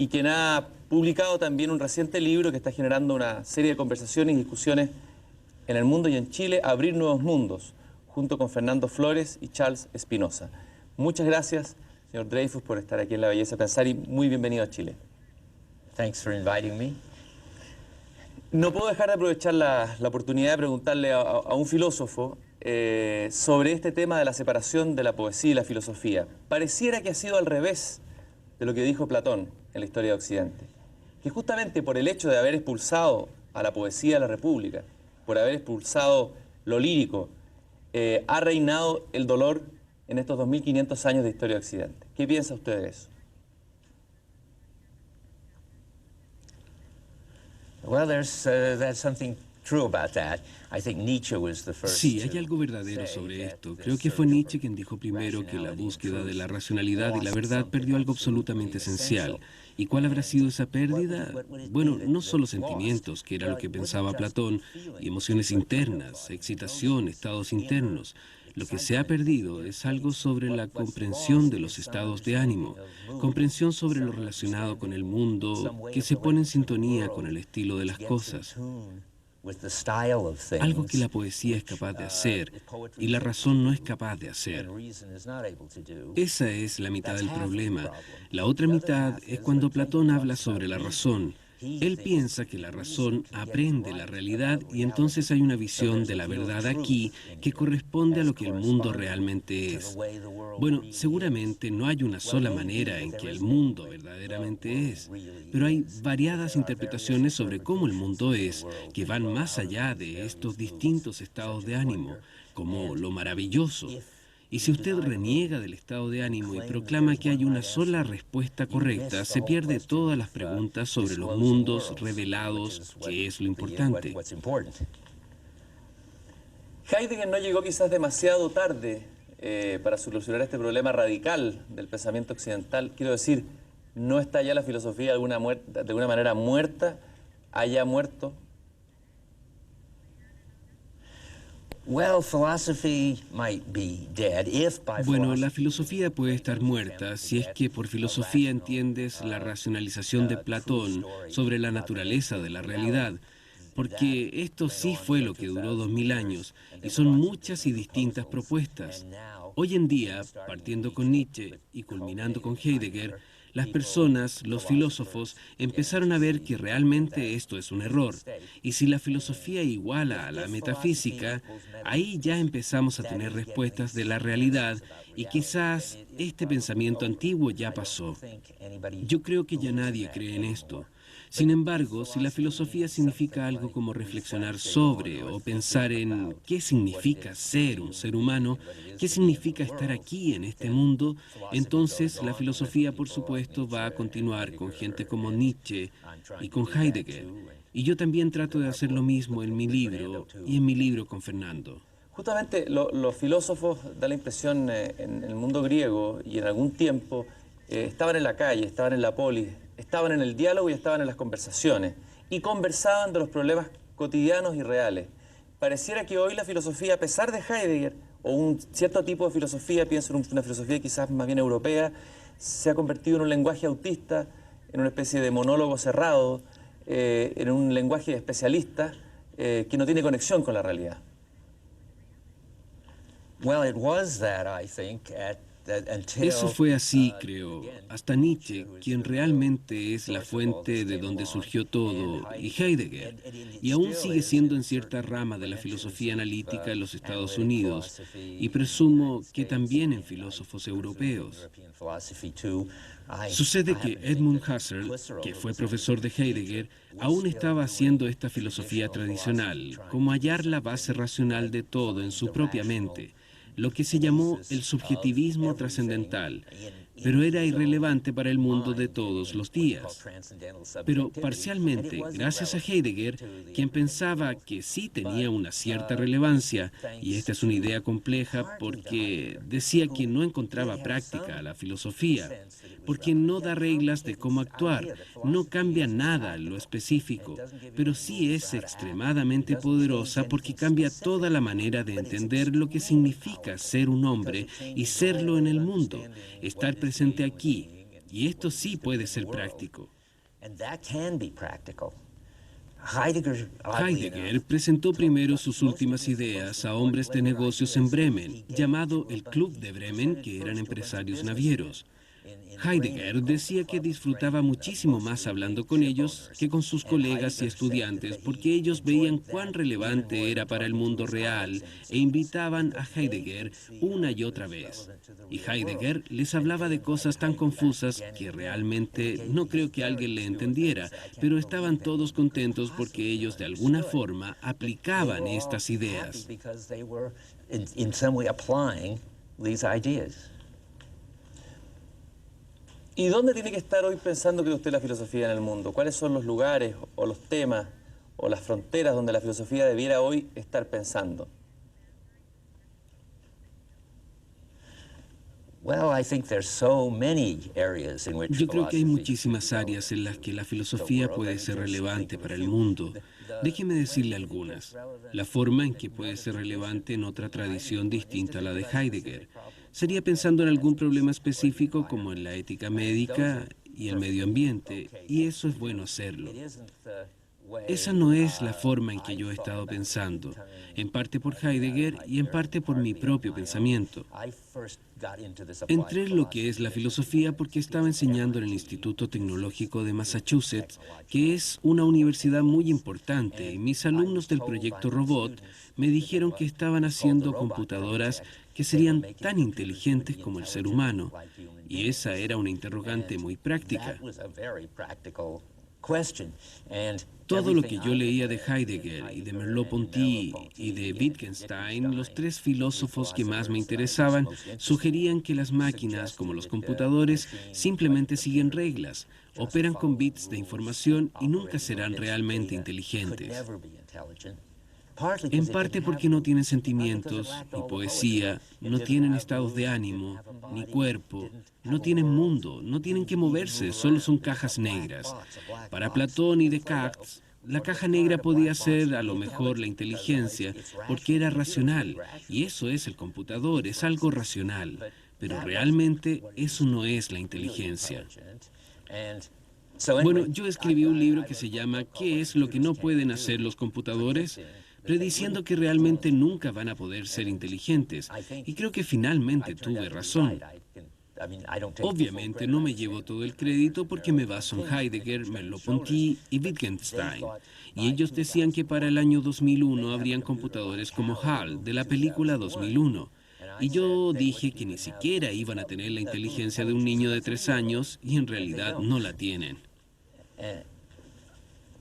y quien ha publicado también un reciente libro que está generando una serie de conversaciones y discusiones en el mundo y en Chile, Abrir Nuevos Mundos, junto con Fernando Flores y Charles Espinosa. Muchas gracias, señor Dreyfus, por estar aquí en La Belleza de Pensar y muy bienvenido a Chile. Thanks for inviting me. No puedo dejar de aprovechar la oportunidad de preguntarle a un filósofo sobre este tema de la separación de la poesía y la filosofía. Pareciera que ha sido al revés de lo que dijo Platón en la historia de Occidente, que justamente por el hecho de haber expulsado a la poesía de la República, por haber expulsado lo lírico, ha reinado el dolor en estos 2500 años de historia de Occidente. ¿Qué piensa usted de eso? Well, there's something true about that. I think Nietzsche was the first. Sí, hay algo verdadero sobre esto. Creo que fue Nietzsche quien dijo primero que la búsqueda de la racionalidad y la verdad perdió algo absolutamente esencial. ¿Y cuál habrá sido esa pérdida? Bueno, no solo sentimientos, que era lo que pensaba Platón, y emociones internas, excitación, estados internos. Lo que se ha perdido es algo sobre la comprensión de los estados de ánimo, comprensión sobre lo relacionado con el mundo, que se pone en sintonía con el estilo de las cosas. Algo que la poesía es capaz de hacer y la razón no es capaz de hacer. Esa es la mitad del problema. La otra mitad es cuando Platón habla sobre la razón. Él piensa que la razón aprende la realidad y entonces hay una visión de la verdad aquí que corresponde a lo que el mundo realmente es. Bueno, seguramente no hay una sola manera en que el mundo verdaderamente es, pero hay variadas interpretaciones sobre cómo el mundo es que van más allá de estos distintos estados de ánimo, como lo maravilloso. Y si usted reniega del estado de ánimo y proclama que hay una sola respuesta correcta, se pierde todas las preguntas sobre los mundos revelados, que es lo importante. Heidegger no llegó quizás demasiado tarde para solucionar este problema radical del pensamiento occidental. Quiero decir, ¿no está ya la filosofía de alguna manera muerta, haya muerto? Bueno, la filosofía puede estar muerta si es que por filosofía entiendes la racionalización de Platón sobre la naturaleza de la realidad, porque esto sí fue lo que duró 2000 años y son muchas y distintas propuestas. Hoy en día, partiendo con Nietzsche y culminando con Heidegger, las personas, los filósofos, empezaron a ver que realmente esto es un error. Y si la filosofía iguala a la metafísica, ahí ya empezamos a tener respuestas de la realidad y quizás este pensamiento antiguo ya pasó. Yo creo que ya nadie cree en esto. Sin embargo, si la filosofía significa algo como reflexionar sobre o pensar en qué significa ser un ser humano, qué significa estar aquí en este mundo, entonces la filosofía, por supuesto, va a continuar con gente como Nietzsche y con Heidegger. Y yo también trato de hacer lo mismo en mi libro y en mi libro con Fernando. Justamente los filósofos, da la impresión, en el mundo griego y en algún tiempo, estaban en la calle, estaban en la polis, estaban en el diálogo y estaban en las conversaciones y conversaban de los problemas cotidianos y reales. Pareciera que hoy la filosofía, a pesar de Heidegger, o un cierto tipo de filosofía, pienso en una filosofía quizás más bien europea, se ha convertido en un lenguaje autista, en una especie de monólogo cerrado, en un lenguaje especialista que no tiene conexión con la realidad. Eso fue así, creo, hasta Nietzsche, quien realmente es la fuente de donde surgió todo, y Heidegger, y aún sigue siendo en cierta rama de la filosofía analítica en los Estados Unidos, y presumo que también en filósofos europeos. Sucede que Edmund Husserl, que fue profesor de Heidegger, aún estaba haciendo esta filosofía tradicional, como hallar la base racional de todo en su propia mente, lo que se llamó el subjetivismo trascendental, pero era irrelevante para el mundo de todos los días. Pero parcialmente, gracias a Heidegger, quien pensaba que sí tenía una cierta relevancia, y esta es una idea compleja porque decía que no encontraba práctica a la filosofía, porque no da reglas de cómo actuar, no cambia nada en lo específico, pero sí es extremadamente poderosa porque cambia toda la manera de entender lo que significa ser un hombre y serlo en el mundo, estar presente aquí, Y esto sí puede ser práctico. Heidegger presentó primero sus últimas ideas a hombres de negocios en Bremen, llamado el Club de Bremen, que eran empresarios navieros. Heidegger decía que disfrutaba muchísimo más hablando con ellos que con sus colegas y estudiantes, porque ellos veían cuán relevante era para el mundo real e invitaban a Heidegger una y otra vez. Y Heidegger les hablaba de cosas tan confusas que realmente no creo que alguien le entendiera, pero estaban todos contentos porque ellos de alguna forma aplicaban estas ideas. ¿Y dónde tiene que estar hoy pensando que usted la filosofía en el mundo? ¿Cuáles son los lugares o los temas o las fronteras donde la filosofía debiera hoy estar pensando? Yo creo que hay muchísimas áreas en las que la filosofía puede ser relevante para el mundo. Déjeme decirle algunas. La forma en que puede ser relevante en otra tradición distinta a la de Heidegger. Sería pensando en algún problema específico como en la ética médica y el medio ambiente, y eso es bueno hacerlo. Esa no es la forma en que yo he estado pensando, en parte por Heidegger y en parte por mi propio pensamiento. Entré en lo que es la filosofía porque estaba enseñando en el Instituto Tecnológico de Massachusetts, que es una universidad muy importante, y mis alumnos del proyecto Robot me dijeron que estaban haciendo computadoras que serían tan inteligentes como el ser humano, y esa era una interrogante muy práctica. Todo lo que yo leía de Heidegger y de Merleau-Ponty y de Wittgenstein, los tres filósofos que más me interesaban, sugerían que las máquinas, como los computadores, simplemente siguen reglas, operan con bits de información y nunca serán realmente inteligentes. En parte porque no tienen sentimientos, ni poesía, no tienen estados de ánimo, ni cuerpo, no tienen mundo, no tienen que moverse, solo son cajas negras. Para Platón y Descartes, la caja negra podía ser a lo mejor la inteligencia, porque era racional, y eso es el computador, es algo racional, pero realmente eso no es la inteligencia. Bueno, yo escribí un libro que se llama ¿Qué es lo que no pueden hacer los computadores?, prediciendo que realmente nunca van a poder ser inteligentes, y creo que finalmente tuve razón. Obviamente no me llevo todo el crédito porque me baso en Heidegger, Merleau-Ponty y Wittgenstein, y ellos decían que para el año 2001 habrían computadores como HAL, de la película 2001. Y yo dije que ni siquiera iban a tener la inteligencia de un niño de 3 años, y en realidad no la tienen.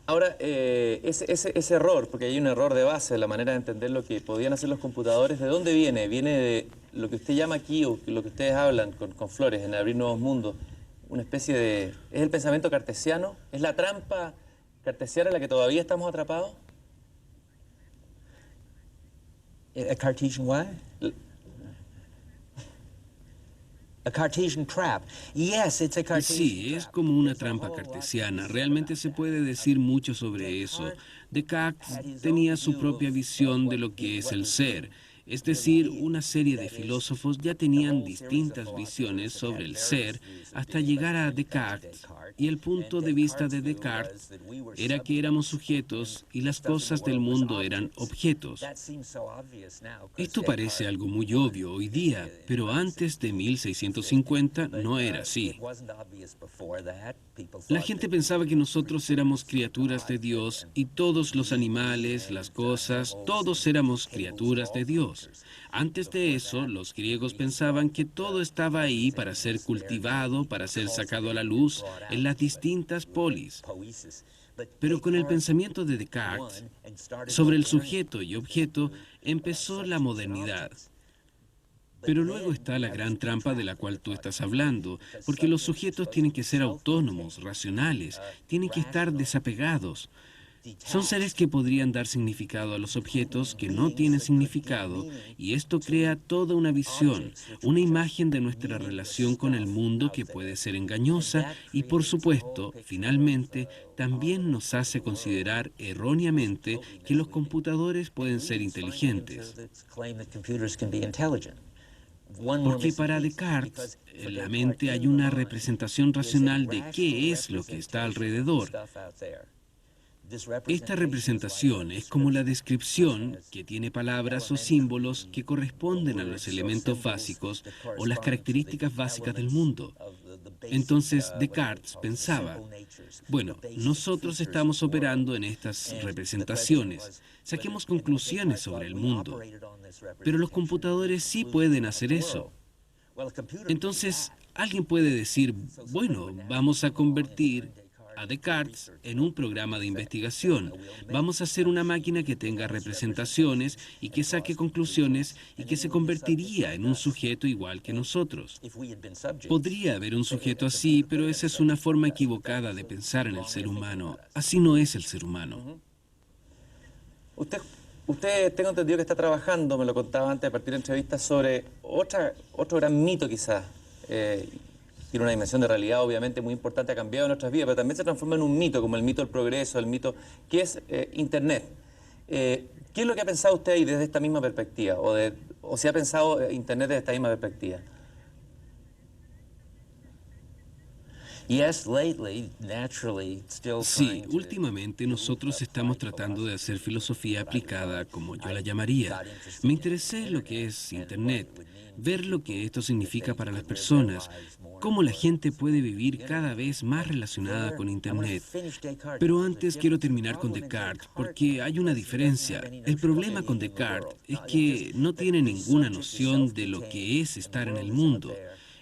Ahora, ese error, porque hay un error de base de la manera de entender lo que podían hacer los computadores, ¿de dónde viene? Viene de lo que usted llama aquí, o lo que ustedes hablan con Flores, en Abrir Nuevos Mundos, una especie de... ¿Es el pensamiento cartesiano? ¿Es la trampa cartesiana en la que todavía estamos atrapados? A Cartesian what? A Cartesian trap. Yes, it's a Cartesian Sí, es como una trampa cartesiana. Realmente se puede decir mucho sobre eso. Descartes tenía su propia visión de lo que es el ser. Es decir, una serie de filósofos ya tenían distintas visiones sobre el ser hasta llegar a Descartes. Y el punto de vista de Descartes era que éramos sujetos y las cosas del mundo eran objetos. Esto parece algo muy obvio hoy día, pero antes de 1650 no era así. La gente pensaba que nosotros éramos criaturas de Dios y todos los animales, las cosas, todos éramos criaturas de Dios. Antes de eso, los griegos pensaban que todo estaba ahí para ser cultivado, para ser sacado a la luz en las distintas polis. Pero con el pensamiento de Descartes sobre el sujeto y objeto empezó la modernidad. Pero luego está la gran trampa de la cual tú estás hablando, porque los sujetos tienen que ser autónomos, racionales, tienen que estar desapegados. Son seres que podrían dar significado a los objetos que no tienen significado, y esto crea toda una visión, una imagen de nuestra relación con el mundo que puede ser engañosa y, por supuesto, finalmente, también nos hace considerar erróneamente que los computadores pueden ser inteligentes. Porque para Descartes, en la mente hay una representación racional de qué es lo que está alrededor. Esta representación es como la descripción que tiene palabras o símbolos que corresponden a los elementos básicos o las características básicas del mundo. Entonces Descartes pensaba, bueno, nosotros estamos operando en estas representaciones, saquemos conclusiones sobre el mundo, pero los computadores sí pueden hacer eso. Entonces, alguien puede decir, bueno, vamos a convertir a Descartes en un programa de investigación. Vamos a hacer una máquina que tenga representaciones y que saque conclusiones y que se convertiría en un sujeto igual que nosotros. Podría haber un sujeto así, pero esa es una forma equivocada de pensar en el ser humano. Así no es el ser humano. Usted tengo entendido que está trabajando, me lo contaba antes de partir de entrevista, sobre otro gran mito quizás. Tiene una dimensión de realidad obviamente muy importante, ha cambiado nuestras vidas, pero también se transforma en un mito, como el mito del progreso, el mito que es Internet. ¿Qué es lo que ha pensado usted ahí desde esta misma perspectiva? ¿O si ha pensado Internet desde esta misma perspectiva? Sí, últimamente nosotros estamos tratando de hacer filosofía aplicada, como yo la llamaría. Me interesé en lo que es Internet, ver lo que esto significa para las personas, cómo la gente puede vivir cada vez más relacionada con Internet. Pero antes quiero terminar con Descartes, porque hay una diferencia. El problema con Descartes es que no tiene ninguna noción de lo que es estar en el mundo.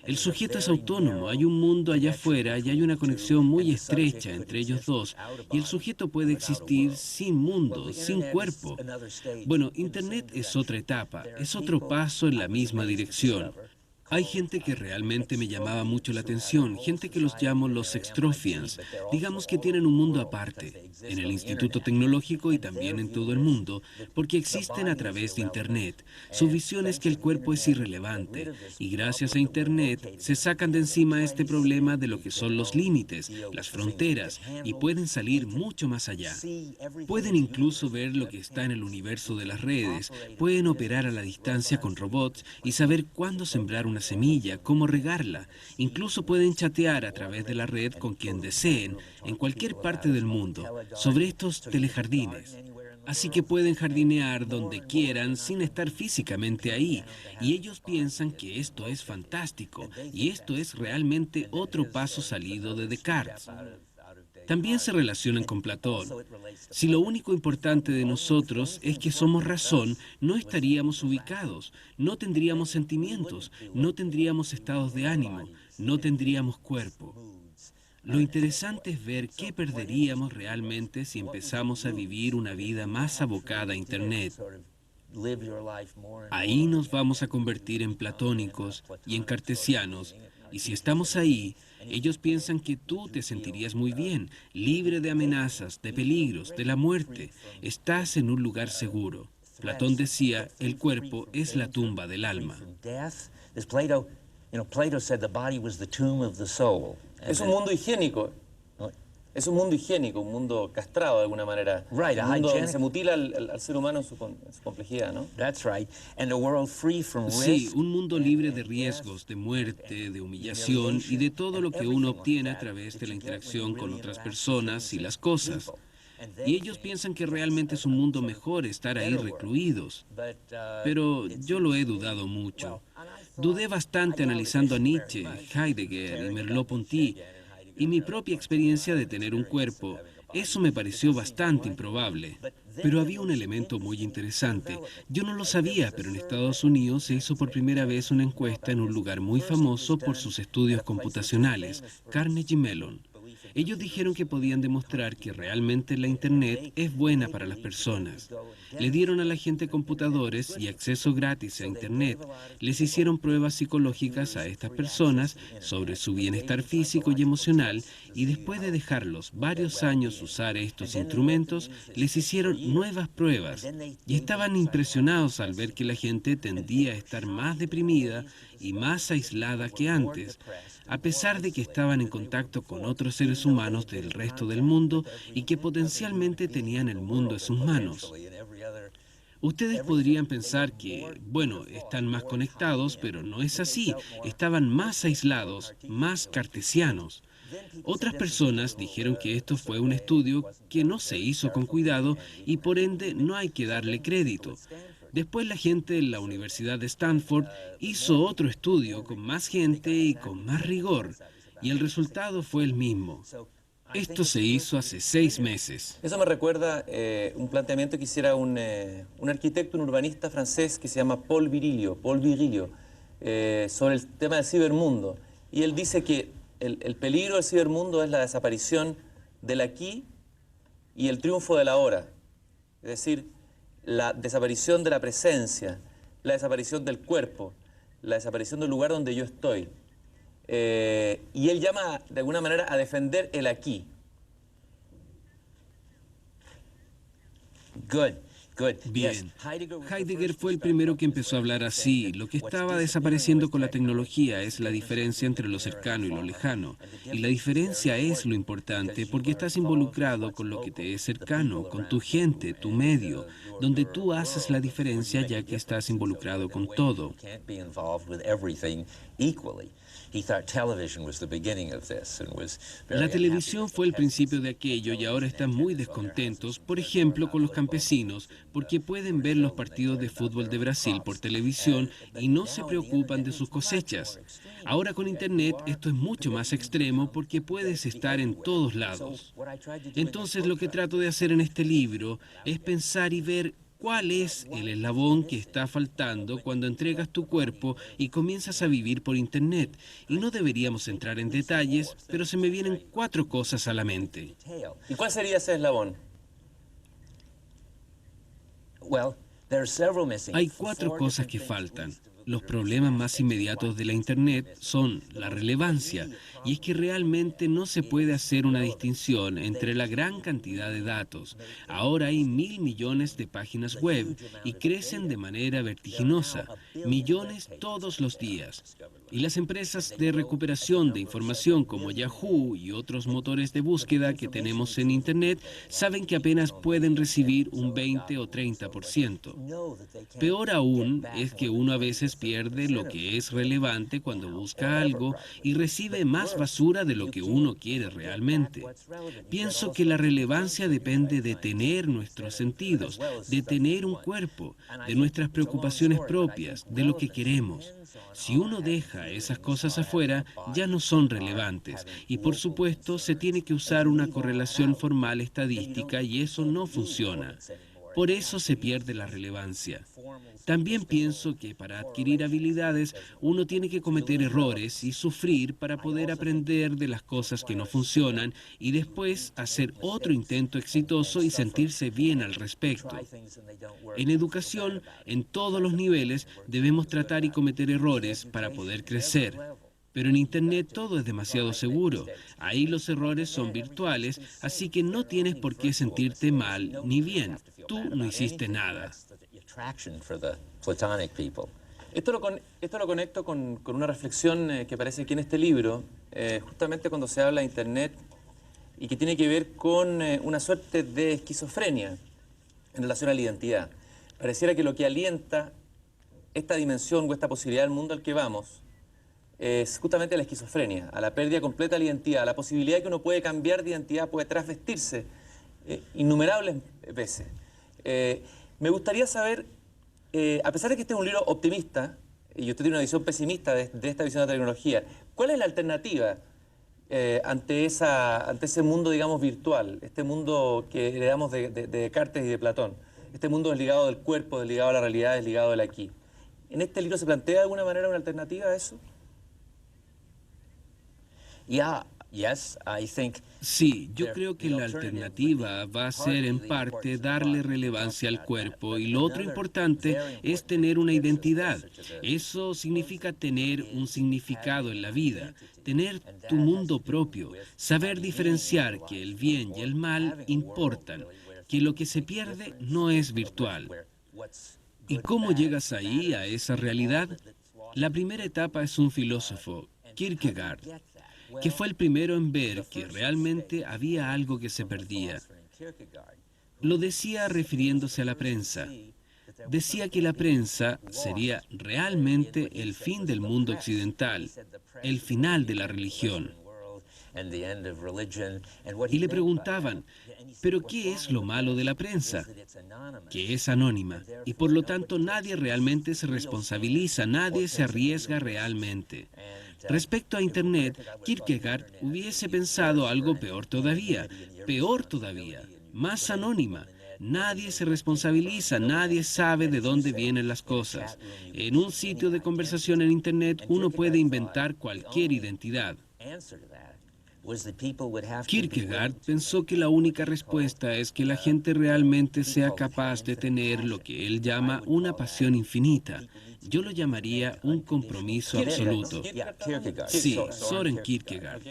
El sujeto es autónomo, hay un mundo allá afuera y hay una conexión muy estrecha entre ellos dos, y el sujeto puede existir sin mundo, sin cuerpo. Bueno, Internet es otra etapa, es otro paso en la misma dirección. Hay gente que realmente me llamaba mucho la atención, gente que los llamo los extrofians, digamos que tienen un mundo aparte, en el Instituto Tecnológico y también en todo el mundo, porque existen a través de Internet. Su visión es que el cuerpo es irrelevante, y gracias a Internet se sacan de encima este problema de lo que son los límites, las fronteras, y pueden salir mucho más allá. Pueden incluso ver lo que está en el universo de las redes, pueden operar a la distancia con robots y saber cuándo sembrar una semilla, cómo regarla. Incluso pueden chatear a través de la red con quien deseen, en cualquier parte del mundo, sobre estos telejardines. Así que pueden jardinear donde quieran sin estar físicamente ahí. Y ellos piensan que esto es fantástico, y esto es realmente otro paso salido de Descartes. También se relacionan con Platón. Si lo único importante de nosotros es que somos razón, no estaríamos ubicados, no tendríamos sentimientos, no tendríamos estados de ánimo, no tendríamos cuerpo. Lo interesante es ver qué perderíamos realmente si empezamos a vivir una vida más abocada a Internet. Ahí nos vamos a convertir en platónicos y en cartesianos, y si estamos ahí, ellos piensan que tú te sentirías muy bien, libre de amenazas, de peligros, de la muerte. Estás en un lugar seguro. Platón decía, el cuerpo es la tumba del alma. Es un mundo higiénico. Es un mundo higiénico, un mundo castrado de alguna manera. Un mundo donde se mutila al ser humano en su complejidad, ¿no? Sí, un mundo libre de riesgos, de muerte, de humillación y de todo lo que uno obtiene a través de la interacción con otras personas y las cosas. Y ellos piensan que realmente es un mundo mejor estar ahí recluidos. Pero yo lo he dudado mucho. Dudé bastante analizando a Nietzsche, Heidegger y Merleau-Ponty y mi propia experiencia de tener un cuerpo. Eso me pareció bastante improbable. Pero había un elemento muy interesante. Yo no lo sabía, pero en Estados Unidos se hizo por primera vez una encuesta en un lugar muy famoso por sus estudios computacionales, Carnegie Mellon. Ellos dijeron que podían demostrar que realmente la Internet es buena para las personas. Le dieron a la gente computadores y acceso gratis a Internet. Les hicieron pruebas psicológicas a estas personas sobre su bienestar físico y emocional y después de dejarlos varios años usar estos instrumentos, les hicieron nuevas pruebas y estaban impresionados al ver que la gente tendía a estar más deprimida y más aislada que antes, a pesar de que estaban en contacto con otros seres humanos del resto del mundo y que potencialmente tenían el mundo en sus manos. Ustedes podrían pensar que, bueno, están más conectados, pero no es así. Estaban más aislados, más cartesianos. Otras personas dijeron que esto fue un estudio que no se hizo con cuidado y por ende no hay que darle crédito. Después la gente de la Universidad de Stanford hizo otro estudio con más gente y con más rigor, y el resultado fue el mismo. Esto se hizo hace 6 meses. Eso me recuerda un planteamiento que hiciera un arquitecto, un urbanista francés que se llama Paul Virilio, sobre el tema del cibermundo. Y él dice que el peligro del cibermundo es la desaparición del aquí y el triunfo del ahora. Es decir, la desaparición de la presencia, la desaparición del cuerpo, la desaparición del lugar donde yo estoy. Y él llama de alguna manera a defender el aquí. Bien. Heidegger fue el primero que empezó a hablar así. Lo que estaba desapareciendo con la tecnología es la diferencia entre lo cercano y lo lejano. Y la diferencia es lo importante porque estás involucrado con lo que te es cercano, con tu gente, tu medio, donde tú haces la diferencia ya que estás involucrado con todo. La televisión fue el principio de aquello y ahora están muy descontentos, por ejemplo, con los campesinos, porque pueden ver los partidos de fútbol de Brasil por televisión y no se preocupan de sus cosechas. Ahora con Internet esto es mucho más extremo porque puedes estar en todos lados. Entonces lo que trato de hacer en este libro es pensar y ver ¿cuál es el eslabón que está faltando cuando entregas tu cuerpo y comienzas a vivir por Internet? Y no deberíamos entrar en detalles, pero se me vienen 4 cosas a la mente. ¿Y cuál sería ese eslabón? Hay 4 cosas que faltan. Los problemas más inmediatos de la Internet son la relevancia, y es que realmente no se puede hacer una distinción entre la gran cantidad de datos. Ahora hay 1.000 millones de páginas web y crecen de manera vertiginosa, millones todos los días. Y las empresas de recuperación de información como Yahoo y otros motores de búsqueda que tenemos en Internet saben que apenas pueden recibir un 20 o 30%. Peor aún es que uno a veces pierde lo que es relevante cuando busca algo y recibe más basura de lo que uno quiere realmente. Pienso que la relevancia depende de tener nuestros sentidos, de tener un cuerpo, de nuestras preocupaciones propias, de lo que queremos. Si uno deja esas cosas afuera, ya no son relevantes. Y por supuesto, se tiene que usar una correlación formal estadística y eso no funciona. Por eso se pierde la relevancia. También pienso que para adquirir habilidades uno tiene que cometer errores y sufrir para poder aprender de las cosas que no funcionan y después hacer otro intento exitoso y sentirse bien al respecto. En educación, en todos los niveles, debemos tratar y cometer errores para poder crecer. Pero en Internet todo es demasiado seguro. Ahí los errores son virtuales, así que no tienes por qué sentirte mal ni bien. Tú no hiciste nada. Esto lo conecto con una reflexión que aparece aquí en este libro, justamente cuando se habla de Internet y que tiene que ver con una suerte de esquizofrenia en relación a la identidad. Pareciera que lo que alienta esta dimensión o esta posibilidad del mundo al que vamos es justamente la esquizofrenia, a la pérdida completa de la identidad, a la posibilidad de que uno puede cambiar de identidad, puede trasvestirse innumerables veces. Me gustaría saber, a pesar de que este es un libro optimista, y usted tiene una visión pesimista de esta visión de la tecnología, ¿cuál es la alternativa ante ese mundo, digamos, virtual, este mundo que heredamos de Descartes y de Platón, este mundo desligado del cuerpo, desligado a la realidad, desligado del aquí? ¿En este libro se plantea de alguna manera una alternativa a eso? Sí, yo creo que la alternativa va a ser en parte darle relevancia al cuerpo y lo otro importante es tener una identidad. Eso significa tener un significado en la vida, tener tu mundo propio, saber diferenciar que el bien y el mal importan, que lo que se pierde no es virtual. ¿Y cómo llegas ahí, a esa realidad? La primera etapa es un filósofo, Kierkegaard, que fue el primero en ver que realmente había algo que se perdía. Lo decía refiriéndose a la prensa. Decía que la prensa sería realmente el fin del mundo occidental, el final de la religión. Y le preguntaban, ¿pero qué es lo malo de la prensa? Que es anónima y por lo tanto nadie realmente se responsabiliza, nadie se arriesga realmente. Respecto a Internet, Kierkegaard hubiese pensado algo peor todavía, más anónima. Nadie se responsabiliza, nadie sabe de dónde vienen las cosas. En un sitio de conversación en Internet uno puede inventar cualquier identidad. Kierkegaard pensó que la única respuesta es que la gente realmente sea capaz de tener lo que él llama una pasión infinita. Yo lo llamaría un compromiso absoluto. Sí, Søren Kierkegaard.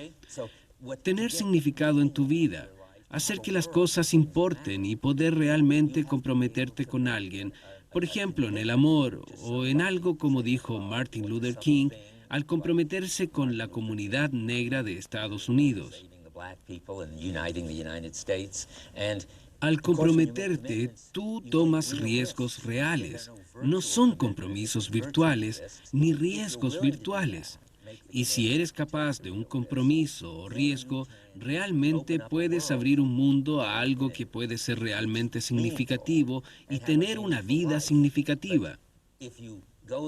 Tener significado en tu vida, hacer que las cosas importen y poder realmente comprometerte con alguien, por ejemplo, en el amor o en algo como dijo Martin Luther King, al comprometerse con la comunidad negra de Estados Unidos. Al comprometerte, tú tomas riesgos reales. No son compromisos virtuales ni riesgos virtuales. Y si eres capaz de un compromiso o riesgo, realmente puedes abrir un mundo a algo que puede ser realmente significativo y tener una vida significativa.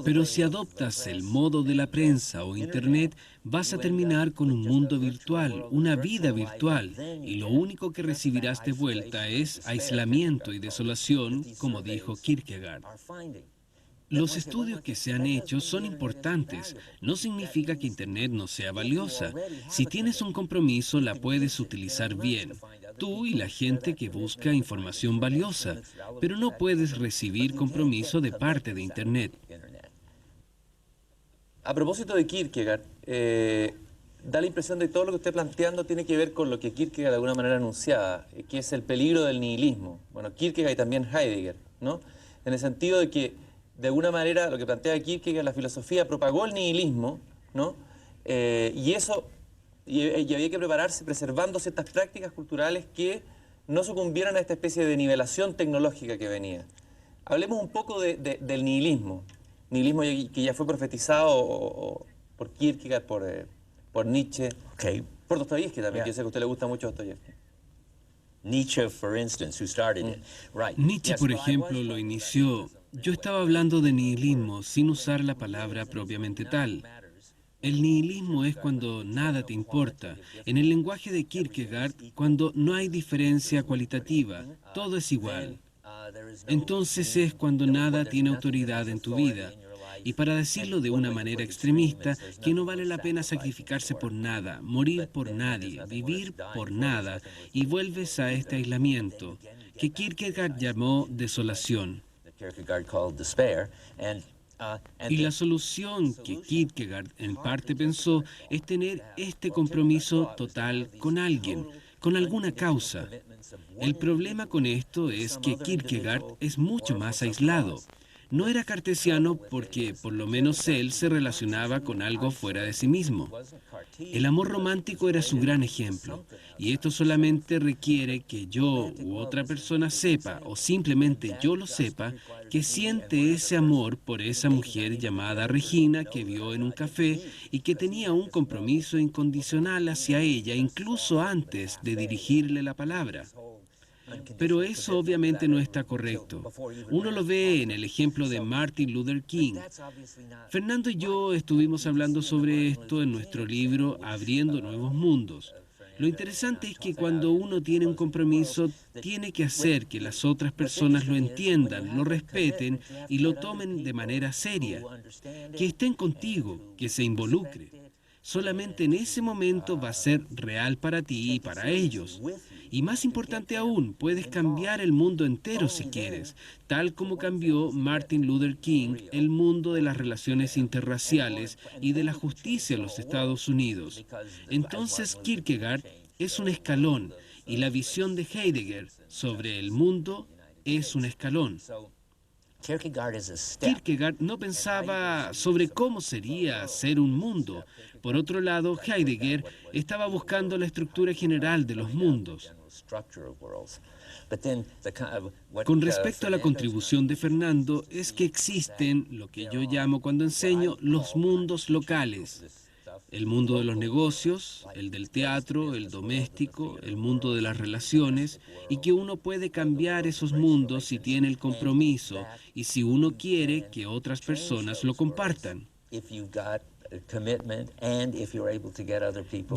Pero si adoptas el modo de la prensa o Internet, vas a terminar con un mundo virtual, una vida virtual, y lo único que recibirás de vuelta es aislamiento y desolación, como dijo Kierkegaard. Los estudios que se han hecho son importantes. No significa que Internet no sea valiosa. Si tienes un compromiso, la puedes utilizar bien. Tú y la gente que busca información valiosa. Pero no puedes recibir compromiso de parte de Internet. A propósito de Kierkegaard, da la impresión de que todo lo que usted planteando tiene que ver con lo que Kierkegaard de alguna manera anunciaba, que es el peligro del nihilismo. Bueno, Kierkegaard y también Heidegger, ¿no? En el sentido de que, de alguna manera, lo que plantea Kierkegaard, la filosofía propagó el nihilismo, ¿no? Y había que prepararse preservando ciertas prácticas culturales que no sucumbieran a esta especie de nivelación tecnológica que venía. Hablemos un poco del nihilismo. Nihilismo que ya fue profetizado por Kierkegaard, por Nietzsche, por Dostoyevsky también, que yo sé que a usted le gusta mucho Dostoyevsky. Nietzsche, por ejemplo, lo inició. Yo estaba hablando de nihilismo sin usar la palabra propiamente tal. El nihilismo es cuando nada te importa. En el lenguaje de Kierkegaard, cuando no hay diferencia cualitativa, todo es igual. Entonces es cuando nada tiene autoridad en tu vida. Y para decirlo de una manera extremista, que no vale la pena sacrificarse por nada, morir por nadie, vivir por nada, y vuelves a este aislamiento, que Kierkegaard llamó desolación. Y la solución que Kierkegaard en parte pensó es tener este compromiso total con alguien, con alguna causa. El problema con esto es que Kierkegaard es mucho más aislado. No era cartesiano porque, por lo menos él, se relacionaba con algo fuera de sí mismo. El amor romántico era su gran ejemplo, y esto solamente requiere que yo u otra persona sepa, o simplemente yo lo sepa, que siente ese amor por esa mujer llamada Regina que vio en un café y que tenía un compromiso incondicional hacia ella, incluso antes de dirigirle la palabra. Pero eso obviamente no está correcto. Uno lo ve en el ejemplo de Martin Luther King. Fernando y yo estuvimos hablando sobre esto en nuestro libro Abriendo Nuevos Mundos. Lo interesante es que cuando uno tiene un compromiso, tiene que hacer que las otras personas lo entiendan, lo respeten y lo tomen de manera seria. Que estén contigo, que se involucre. Solamente en ese momento va a ser real para ti y para ellos. Y más importante aún, puedes cambiar el mundo entero si quieres, tal como cambió Martin Luther King el mundo de las relaciones interraciales y de la justicia en los Estados Unidos. Entonces Kierkegaard es un escalón y la visión de Heidegger sobre el mundo es un escalón. Kierkegaard no pensaba sobre cómo sería ser un mundo. Por otro lado, Heidegger estaba buscando la estructura general de los mundos. Con respecto a la contribución de Fernando, es que existen lo que yo llamo cuando enseño los mundos locales. El mundo de los negocios, el del teatro, el doméstico, el mundo de las relaciones, y que uno puede cambiar esos mundos si tiene el compromiso y si uno quiere que otras personas lo compartan. Y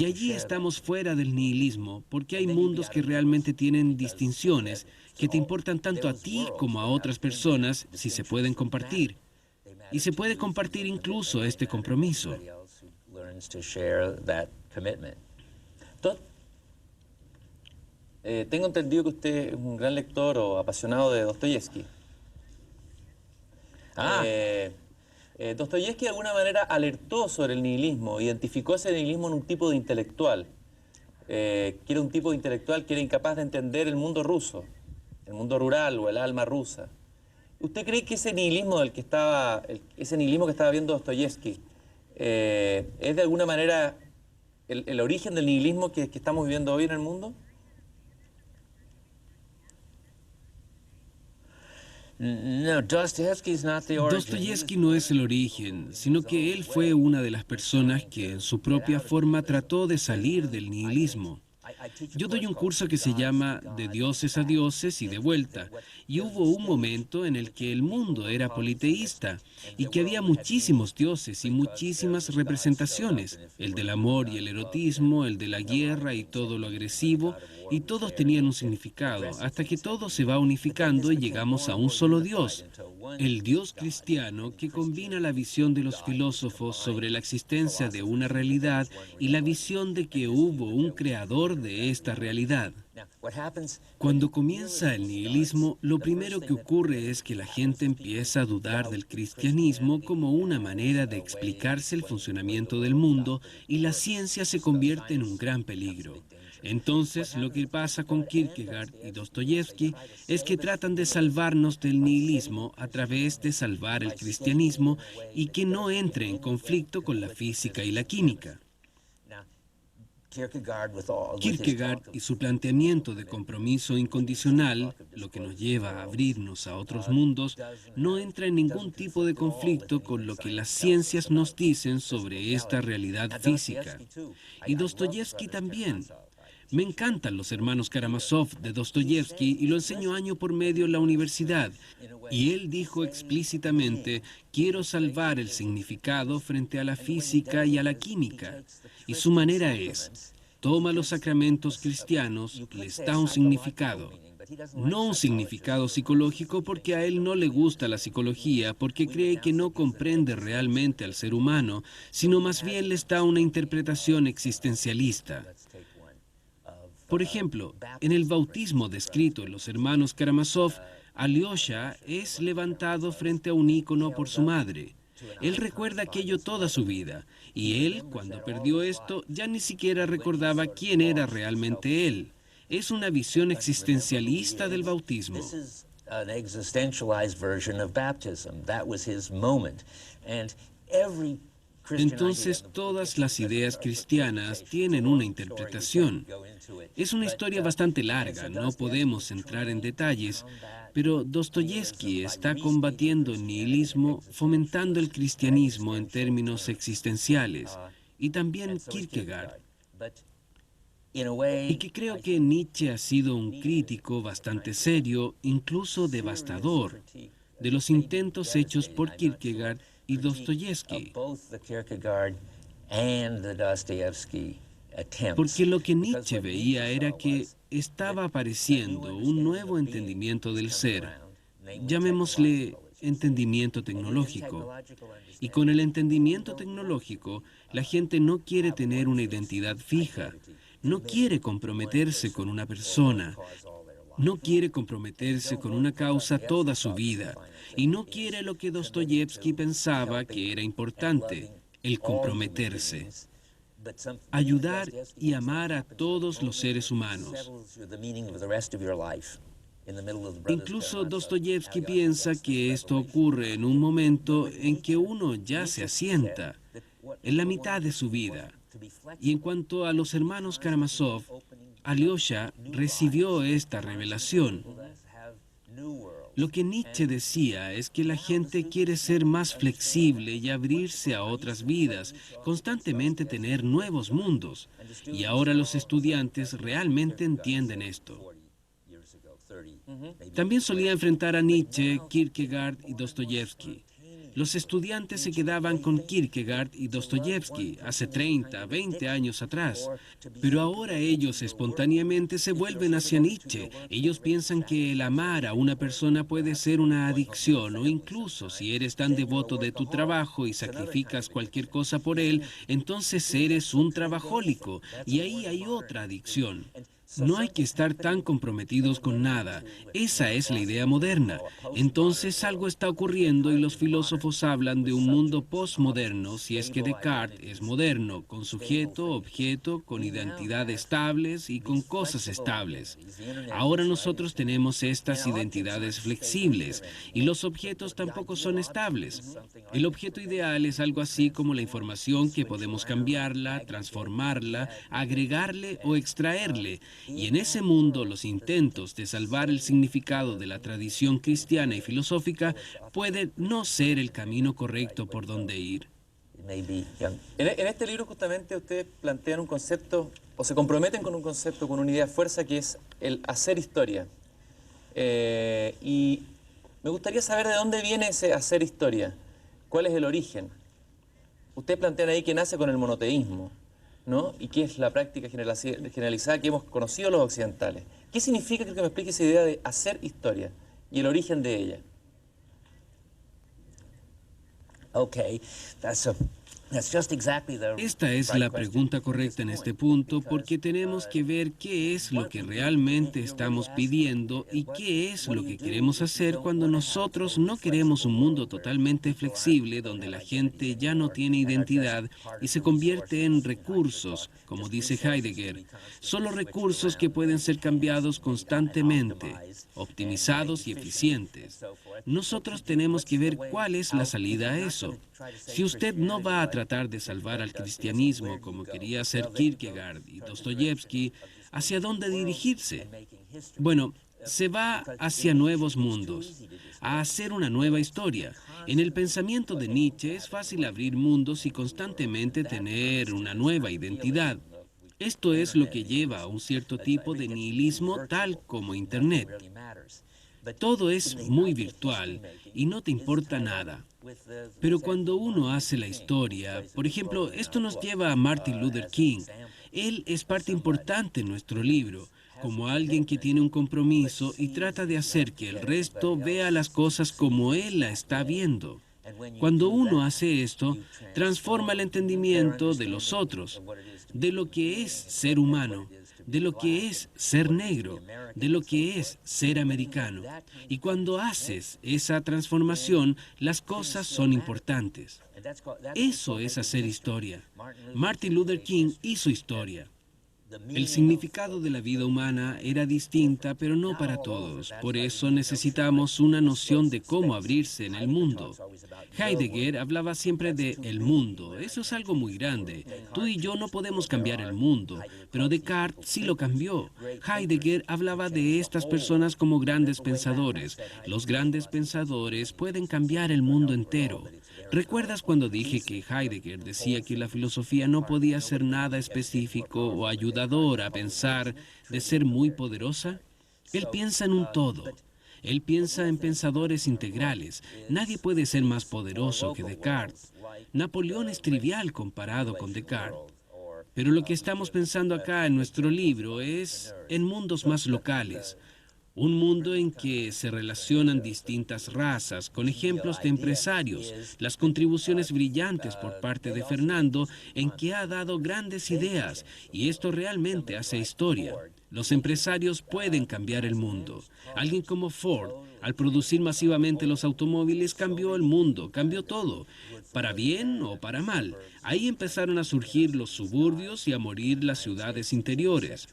allí estamos fuera del nihilismo, porque hay mundos que realmente tienen distinciones que te importan tanto a ti como a otras personas si se pueden compartir. Y se puede compartir incluso este compromiso. Tengo entendido que usted es un gran lector o apasionado de Dostoyevsky. Dostoyevsky de alguna manera alertó sobre el nihilismo, identificó ese nihilismo en un tipo de intelectual, que era un tipo de intelectual que era incapaz de entender el mundo ruso, el mundo rural o el alma rusa. ¿Usted cree que ese nihilismo ese nihilismo que estaba viendo Dostoyevsky es de alguna manera el origen del nihilismo que estamos viviendo hoy en el mundo? No, Dostoyevsky no es el origen, sino que él fue una de las personas que en su propia forma trató de salir del nihilismo. Yo doy un curso que se llama De dioses a dioses y de vuelta, y hubo un momento en el que el mundo era politeísta y que había muchísimos dioses y muchísimas representaciones, el del amor y el erotismo, el de la guerra y todo lo agresivo, y todos tenían un significado, hasta que todo se va unificando y llegamos a un solo Dios, el Dios cristiano que combina la visión de los filósofos sobre la existencia de una realidad y la visión de que hubo un creador de esta realidad. Cuando comienza el nihilismo, lo primero que ocurre es que la gente empieza a dudar del cristianismo como una manera de explicarse el funcionamiento del mundo y la ciencia se convierte en un gran peligro. Entonces, lo que pasa con Kierkegaard y Dostoyevsky es que tratan de salvarnos del nihilismo a través de salvar el cristianismo y que no entre en conflicto con la física y la química. Kierkegaard y su planteamiento de compromiso incondicional, lo que nos lleva a abrirnos a otros mundos, no entra en ningún tipo de conflicto con lo que las ciencias nos dicen sobre esta realidad física. Y Dostoyevsky también. Me encantan los hermanos Karamazov de Dostoyevsky y lo enseño año por medio en la universidad. Y él dijo explícitamente, quiero salvar el significado frente a la física y a la química. Y su manera es, toma los sacramentos cristianos, les da un significado. No un significado psicológico porque a él no le gusta la psicología, porque cree que no comprende realmente al ser humano, sino más bien les da una interpretación existencialista. Por ejemplo, en el bautismo descrito en los hermanos Karamazov, Alyosha es levantado frente a un ícono por su madre. Él recuerda aquello toda su vida, y él, cuando perdió esto, ya ni siquiera recordaba quién era realmente él. Es una visión existencialista del bautismo. Entonces, todas las ideas cristianas tienen una interpretación. Es una historia bastante larga, no podemos entrar en detalles, pero Dostoyevsky está combatiendo el nihilismo, fomentando el cristianismo en términos existenciales, y también Kierkegaard. Y que creo que Nietzsche ha sido un crítico bastante serio, incluso devastador, de los intentos hechos por Kierkegaard y Dostoyevsky. Porque lo que Nietzsche veía era que estaba apareciendo un nuevo entendimiento del ser, llamémosle entendimiento tecnológico. Y con el entendimiento tecnológico, la gente no quiere tener una identidad fija, no quiere comprometerse con una persona, no quiere comprometerse con una causa toda su vida, y no quiere lo que Dostoyevsky pensaba que era importante, el comprometerse. Ayudar y amar a todos los seres humanos. Incluso Dostoyevsky piensa que esto ocurre en un momento en que uno ya se asienta, en la mitad de su vida. Y en cuanto a los hermanos Karamazov, Alyosha recibió esta revelación. Lo que Nietzsche decía es que la gente quiere ser más flexible y abrirse a otras vidas, constantemente tener nuevos mundos. Y ahora los estudiantes realmente entienden esto. También solía enfrentar a Nietzsche, Kierkegaard y Dostoyevsky. Los estudiantes se quedaban con Kierkegaard y Dostoyevsky hace 30, 20 años atrás, pero ahora ellos espontáneamente se vuelven hacia Nietzsche. Ellos piensan que el amar a una persona puede ser una adicción, o incluso si eres tan devoto de tu trabajo y sacrificas cualquier cosa por él, entonces eres un trabajólico, y ahí hay otra adicción. No hay que estar tan comprometidos con nada. Esa es la idea moderna. Entonces algo está ocurriendo y los filósofos hablan de un mundo postmoderno, si es que Descartes es moderno, con sujeto, objeto, con identidad estables y con cosas estables. Ahora nosotros tenemos estas identidades flexibles y los objetos tampoco son estables. El objeto ideal es algo así como la información que podemos cambiarla, transformarla, agregarle o extraerle. Y en ese mundo los intentos de salvar el significado de la tradición cristiana y filosófica pueden no ser el camino correcto por donde ir. En este libro justamente ustedes plantean un concepto, o se comprometen con un concepto, con una idea fuerza, que es el hacer historia. Y me gustaría saber de dónde viene ese hacer historia, cuál es el origen. Ustedes plantean ahí que nace con el monoteísmo, ¿no? Y qué es la práctica generalizada que hemos conocido los occidentales. ¿Qué significa? Creo que me explique esa idea de hacer historia y el origen de ella. Esta es la pregunta correcta en este punto, porque tenemos que ver qué es lo que realmente estamos pidiendo y qué es lo que queremos hacer cuando nosotros no queremos un mundo totalmente flexible donde la gente ya no tiene identidad y se convierte en recursos, como dice Heidegger, solo recursos que pueden ser cambiados constantemente, optimizados y eficientes. Nosotros tenemos que ver cuál es la salida a eso. Si usted no va a tratar de salvar al cristianismo como quería hacer Kierkegaard y Dostoyevsky, ¿hacia dónde dirigirse? Bueno, se va hacia nuevos mundos, a hacer una nueva historia. En el pensamiento de Nietzsche es fácil abrir mundos y constantemente tener una nueva identidad. Esto es lo que lleva a un cierto tipo de nihilismo tal como Internet. Todo es muy virtual y no te importa nada. Pero cuando uno hace la historia, por ejemplo, esto nos lleva a Martin Luther King. Él es parte importante en nuestro libro, como alguien que tiene un compromiso y trata de hacer que el resto vea las cosas como él la está viendo. Cuando uno hace esto, transforma el entendimiento de los otros, de lo que es ser humano, de lo que es ser negro, de lo que es ser americano. Y cuando haces esa transformación, las cosas son importantes. Eso es hacer historia. Martin Luther King hizo historia. El significado de la vida humana era distinta, pero no para todos. Por eso necesitamos una noción de cómo abrirse en el mundo. Heidegger hablaba siempre de el mundo. Eso es algo muy grande. Tú y yo no podemos cambiar el mundo, pero Descartes sí lo cambió. Heidegger hablaba de estas personas como grandes pensadores. Los grandes pensadores pueden cambiar el mundo entero. ¿Recuerdas cuando dije que Heidegger decía que la filosofía no podía ser nada específico o ayudador a pensar de ser muy poderosa? Él piensa en un todo. Él piensa en pensadores integrales. Nadie puede ser más poderoso que Descartes. Napoleón es trivial comparado con Descartes. Pero lo que estamos pensando acá en nuestro libro es en mundos más locales. Un mundo en que se relacionan distintas razas, con ejemplos de empresarios, las contribuciones brillantes por parte de Fernando, en que ha dado grandes ideas, y esto realmente hace historia. Los empresarios pueden cambiar el mundo. Alguien como Ford, al producir masivamente los automóviles, cambió el mundo, cambió todo, para bien o para mal. Ahí empezaron a surgir los suburbios y a morir las ciudades interiores.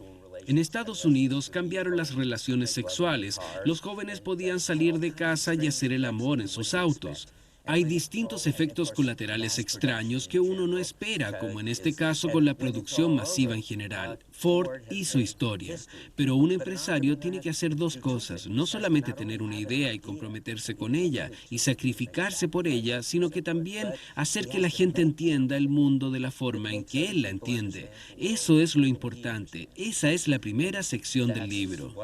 En Estados Unidos cambiaron las relaciones sexuales. Los jóvenes podían salir de casa y hacer el amor en sus autos. Hay distintos efectos colaterales extraños que uno no espera, como en este caso con la producción masiva en general. Ford hizo historia, pero un empresario tiene que hacer dos cosas, no solamente tener una idea y comprometerse con ella y sacrificarse por ella, sino que también hacer que la gente entienda el mundo de la forma en que él la entiende. Eso es lo importante. Esa es la primera sección del libro.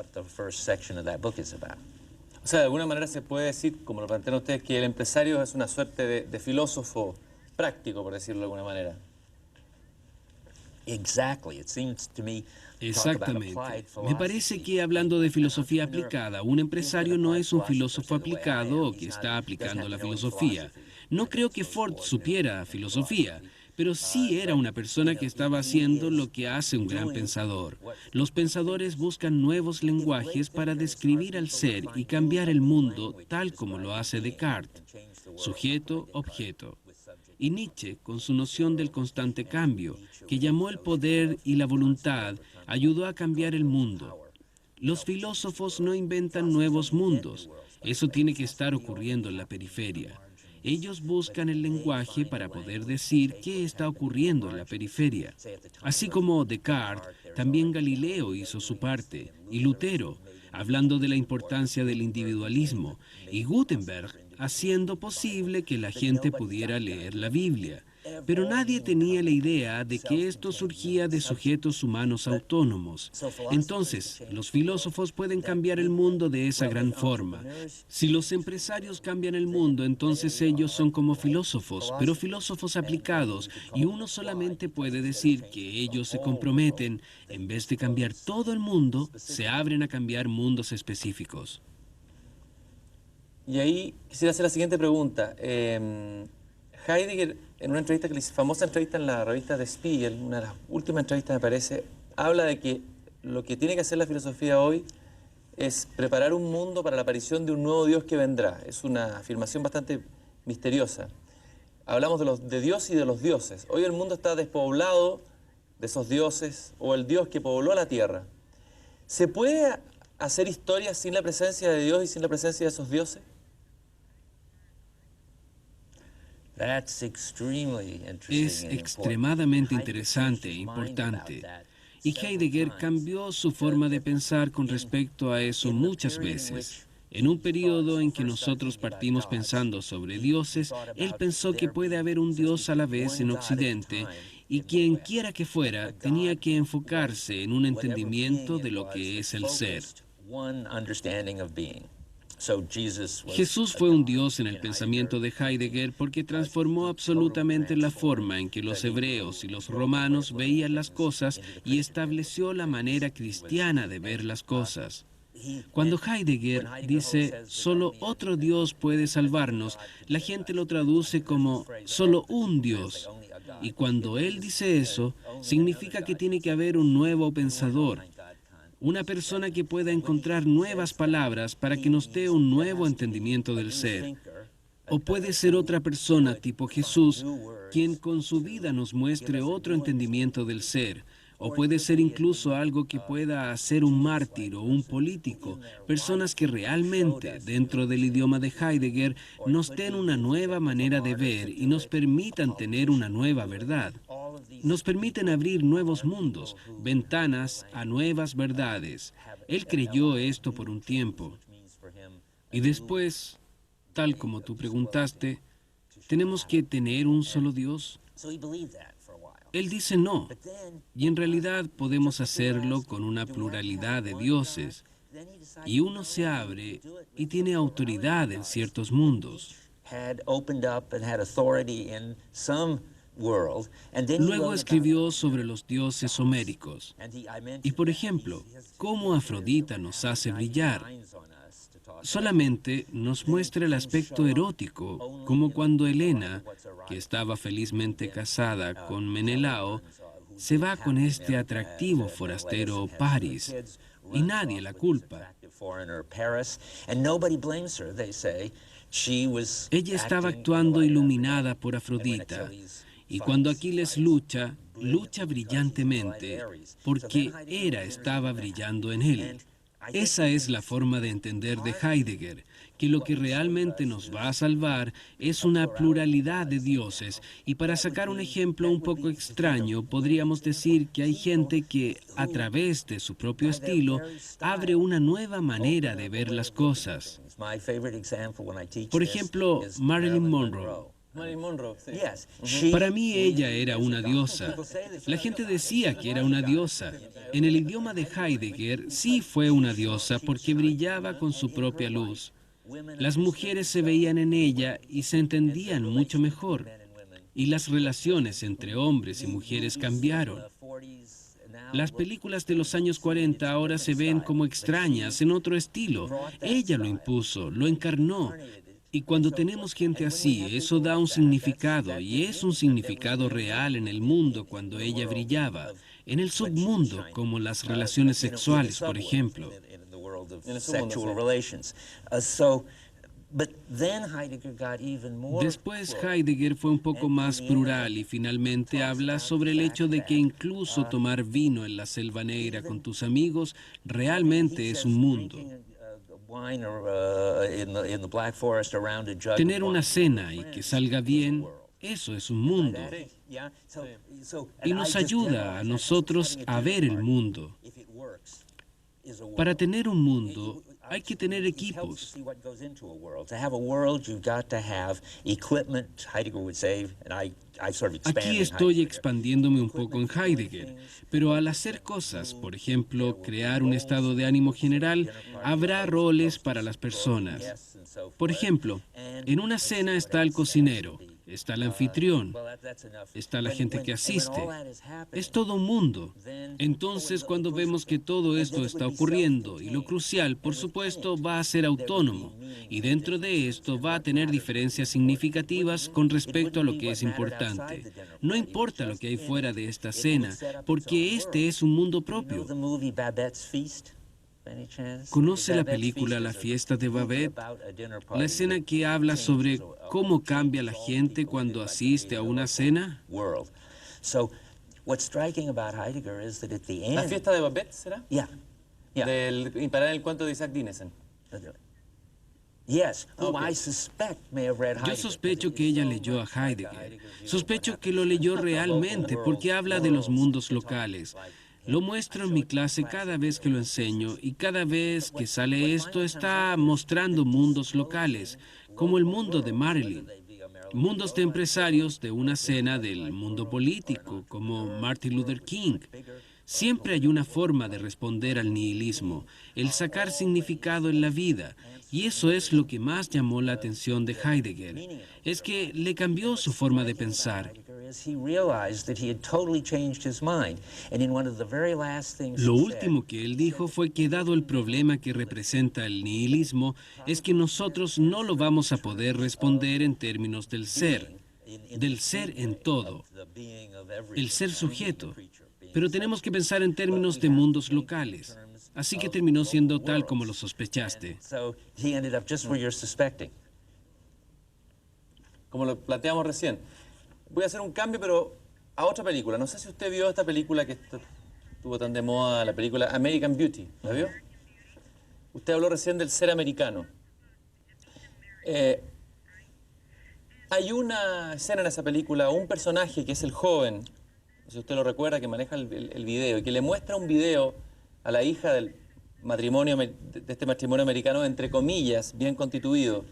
O sea, de alguna manera se puede decir, como lo plantean ustedes, que el empresario es una suerte de filósofo práctico, por decirlo de alguna manera. Exactamente. Me parece que hablando de filosofía aplicada, un empresario no es un filósofo aplicado o que está aplicando la filosofía. No creo que Ford supiera filosofía, pero sí era una persona que estaba haciendo lo que hace un gran pensador. Los pensadores buscan nuevos lenguajes para describir al ser y cambiar el mundo tal como lo hace Descartes. Sujeto, objeto. Y Nietzsche, con su noción del constante cambio, que llamó el poder y la voluntad, ayudó a cambiar el mundo. Los filósofos no inventan nuevos mundos. Eso tiene que estar ocurriendo en la periferia. Ellos buscan el lenguaje para poder decir qué está ocurriendo en la periferia. Así como Descartes, también Galileo hizo su parte, y Lutero, hablando de la importancia del individualismo, y Gutenberg, haciendo posible que la gente pudiera leer la Biblia. Pero nadie tenía la idea de que esto surgía de sujetos humanos autónomos. Entonces, los filósofos pueden cambiar el mundo de esa gran forma. Si los empresarios cambian el mundo, entonces ellos son como filósofos, pero filósofos aplicados, y uno solamente puede decir que ellos se comprometen, en vez de cambiar todo el mundo, se abren a cambiar mundos específicos. Y ahí quisiera hacer la siguiente pregunta. Heidegger, en una entrevista que le hizo, famosa entrevista en la revista Der Spiegel, una de las últimas entrevistas me parece, habla de que lo que tiene que hacer la filosofía hoy es preparar un mundo para la aparición de un nuevo Dios que vendrá. Es una afirmación bastante misteriosa. Hablamos de Dios y de los dioses. Hoy el mundo está despoblado de esos dioses o el Dios que pobló la tierra. ¿Se puede hacer historia sin la presencia de Dios y sin la presencia de esos dioses? Es extremadamente interesante e importante. Y Heidegger cambió su forma de pensar con respecto a eso muchas veces. En un periodo en que nosotros partimos pensando sobre dioses, él pensó que puede haber un Dios a la vez en Occidente y quien quiera que fuera tenía que enfocarse en un entendimiento de lo que es el ser. Jesús fue un Dios en el pensamiento de Heidegger porque transformó absolutamente la forma en que los hebreos y los romanos veían las cosas y estableció la manera cristiana de ver las cosas. Cuando Heidegger dice, solo otro Dios puede salvarnos, la gente lo traduce como solo un Dios. Y cuando él dice eso, significa que tiene que haber un nuevo pensador. Una persona que pueda encontrar nuevas palabras para que nos dé un nuevo entendimiento del ser. O puede ser otra persona tipo Jesús, quien con su vida nos muestre otro entendimiento del ser. O puede ser incluso algo que pueda hacer un mártir o un político, personas que realmente, dentro del idioma de Heidegger, nos den una nueva manera de ver y nos permitan tener una nueva verdad. Nos permiten abrir nuevos mundos, ventanas a nuevas verdades. Él creyó esto por un tiempo. Y después, tal como tú preguntaste, ¿tenemos que tener un solo Dios? Él dice no, y en realidad podemos hacerlo con una pluralidad de dioses, y uno se abre y tiene autoridad en ciertos mundos. Luego escribió sobre los dioses homéricos, y por ejemplo, cómo Afrodita nos hace brillar. Solamente nos muestra el aspecto erótico, como cuando Helena, que estaba felizmente casada con Menelao, se va con este atractivo forastero Paris, y nadie la culpa. Ella estaba actuando iluminada por Afrodita, Y cuando Aquiles lucha, lucha brillantemente, porque Hera estaba brillando en él. Esa es la forma de entender de Heidegger, que lo que realmente nos va a salvar es una pluralidad de dioses. Y para sacar un ejemplo un poco extraño, podríamos decir que hay gente que, a través de su propio estilo, abre una nueva manera de ver las cosas. Por ejemplo, Marilyn Monroe. Marilyn Monroe, sí. Para mí ella era una diosa. La gente decía que era una diosa. En el idioma de Heidegger sí fue una diosa porque brillaba con su propia luz. Las mujeres se veían en ella y se entendían mucho mejor. Y las relaciones entre hombres y mujeres cambiaron. Las películas de los años 40 ahora se ven como extrañas, en otro estilo. Ella lo impuso, lo encarnó. Y cuando tenemos gente así, eso da un significado, y es un significado real en el mundo cuando ella brillaba. En el submundo, como las relaciones sexuales, por ejemplo. En el submundo, Después Heidegger fue un poco más plural y finalmente habla sobre el hecho de que incluso tomar vino en la Selva Negra con tus amigos realmente es un mundo. Tener una cena y que salga bien, eso es un mundo. Y nos ayuda a nosotros a ver el mundo. Para tener un mundo, hay que tener equipos. Aquí estoy expandiéndome un poco en Heidegger, pero al hacer cosas, por ejemplo, crear un estado de ánimo general, habrá roles para las personas. Por ejemplo, en una cena está el cocinero, está el anfitrión, está la gente que asiste. Es todo un mundo. Entonces, cuando vemos que todo esto está ocurriendo, y lo crucial, por supuesto, va a ser autónomo, y dentro de esto va a tener diferencias significativas con respecto a lo que es importante. No importa lo que hay fuera de esta cena, porque este es un mundo propio. ¿Conoce la película La fiesta de Babette? La escena que habla sobre cómo cambia la gente cuando asiste a una cena. ¿La fiesta de Babette será? Yeah. Del Imparar el cuento de Isaac Dinesen. Yes, who I suspect may have read Yo Heidegger. sospecho que ella leyó a Heidegger. Sospecho que lo leyó realmente porque habla de los mundos locales. Lo muestro en mi clase cada vez que lo enseño y cada vez que sale esto está mostrando mundos locales, como el mundo de Marilyn. Mundos de empresarios de una cena del mundo político, como Martin Luther King. Siempre hay una forma de responder al nihilismo, el sacar significado en la vida, y eso es lo que más llamó la atención de Heidegger, es que le cambió su forma de pensar. Lo último que él dijo fue que dado el problema que representa el nihilismo, es que nosotros no lo vamos a poder responder en términos del ser en todo, el ser sujeto. Pero tenemos que pensar en términos de mundos locales. Así que terminó siendo tal como lo sospechaste. Como lo planteamos recién. Voy a hacer un cambio, pero a otra película. No sé si usted vio esta película que estuvo tan de moda, la película American Beauty. ¿La vio? Usted habló recién del ser americano. Hay una escena en esa película, un personaje que es el joven, si usted lo recuerda, que maneja el video y que le muestra un video a la hija del matrimonio, de este matrimonio americano, entre comillas, bien constituido,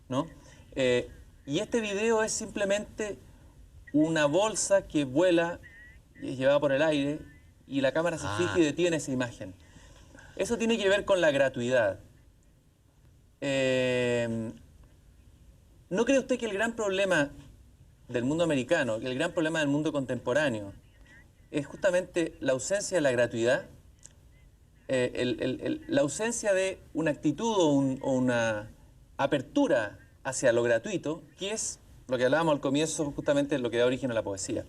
¿no? Y este video es simplemente una bolsa que vuela y es llevada por el aire y la cámara se fija y detiene esa imagen. Eso tiene que ver con la gratuidad. ¿No cree usted que el gran problema del mundo americano, que el gran problema del mundo contemporáneo, es justamente la ausencia de la gratuidad? La ausencia de una actitud o una apertura hacia lo gratuito, que es lo que hablábamos al comienzo, justamente lo que da origen a la poesía.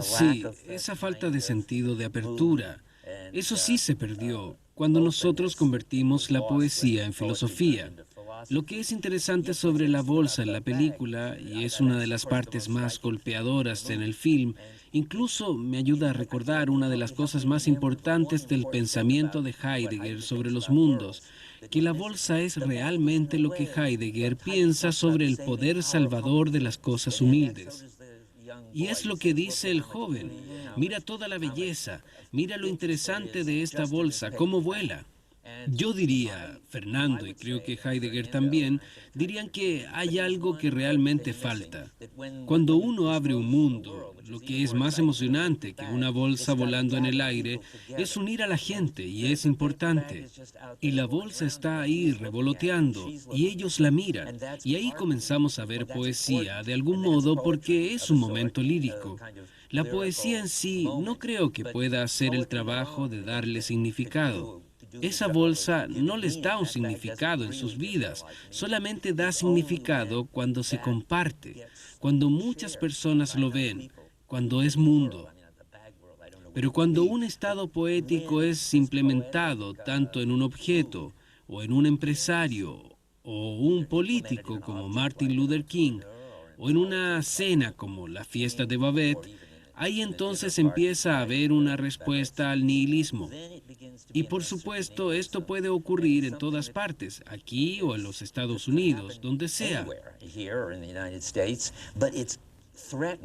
Sí, esa falta de sentido de apertura, eso sí se perdió cuando nosotros convertimos la poesía en filosofía. Lo que es interesante sobre la bolsa en la película, y es una de las partes más golpeadoras en el film, incluso me ayuda a recordar una de las cosas más importantes del pensamiento de Heidegger sobre los mundos, que la bolsa es realmente lo que Heidegger piensa sobre el poder salvador de las cosas humildes. Y es lo que dice el joven. Mira toda la belleza, mira lo interesante de esta bolsa, cómo vuela. Yo diría, Fernando, y creo que Heidegger también, dirían que hay algo que realmente falta. Cuando uno abre un mundo, lo que es más emocionante que una bolsa volando en el aire es unir a la gente, y es importante. Y la bolsa está ahí revoloteando, y ellos la miran. Y ahí comenzamos a ver poesía, de algún modo, porque es un momento lírico. La poesía en sí no creo que pueda hacer el trabajo de darle significado. Esa bolsa no les da un significado en sus vidas, solamente da significado cuando se comparte, cuando muchas personas lo ven, cuando es mundo. Pero cuando un estado poético es implementado tanto en un objeto, o en un empresario, o un político como Martin Luther King, o en una cena como la fiesta de Babette, ahí entonces empieza a haber una respuesta al nihilismo. Y por supuesto, esto puede ocurrir en todas partes, aquí o en los Estados Unidos, donde sea.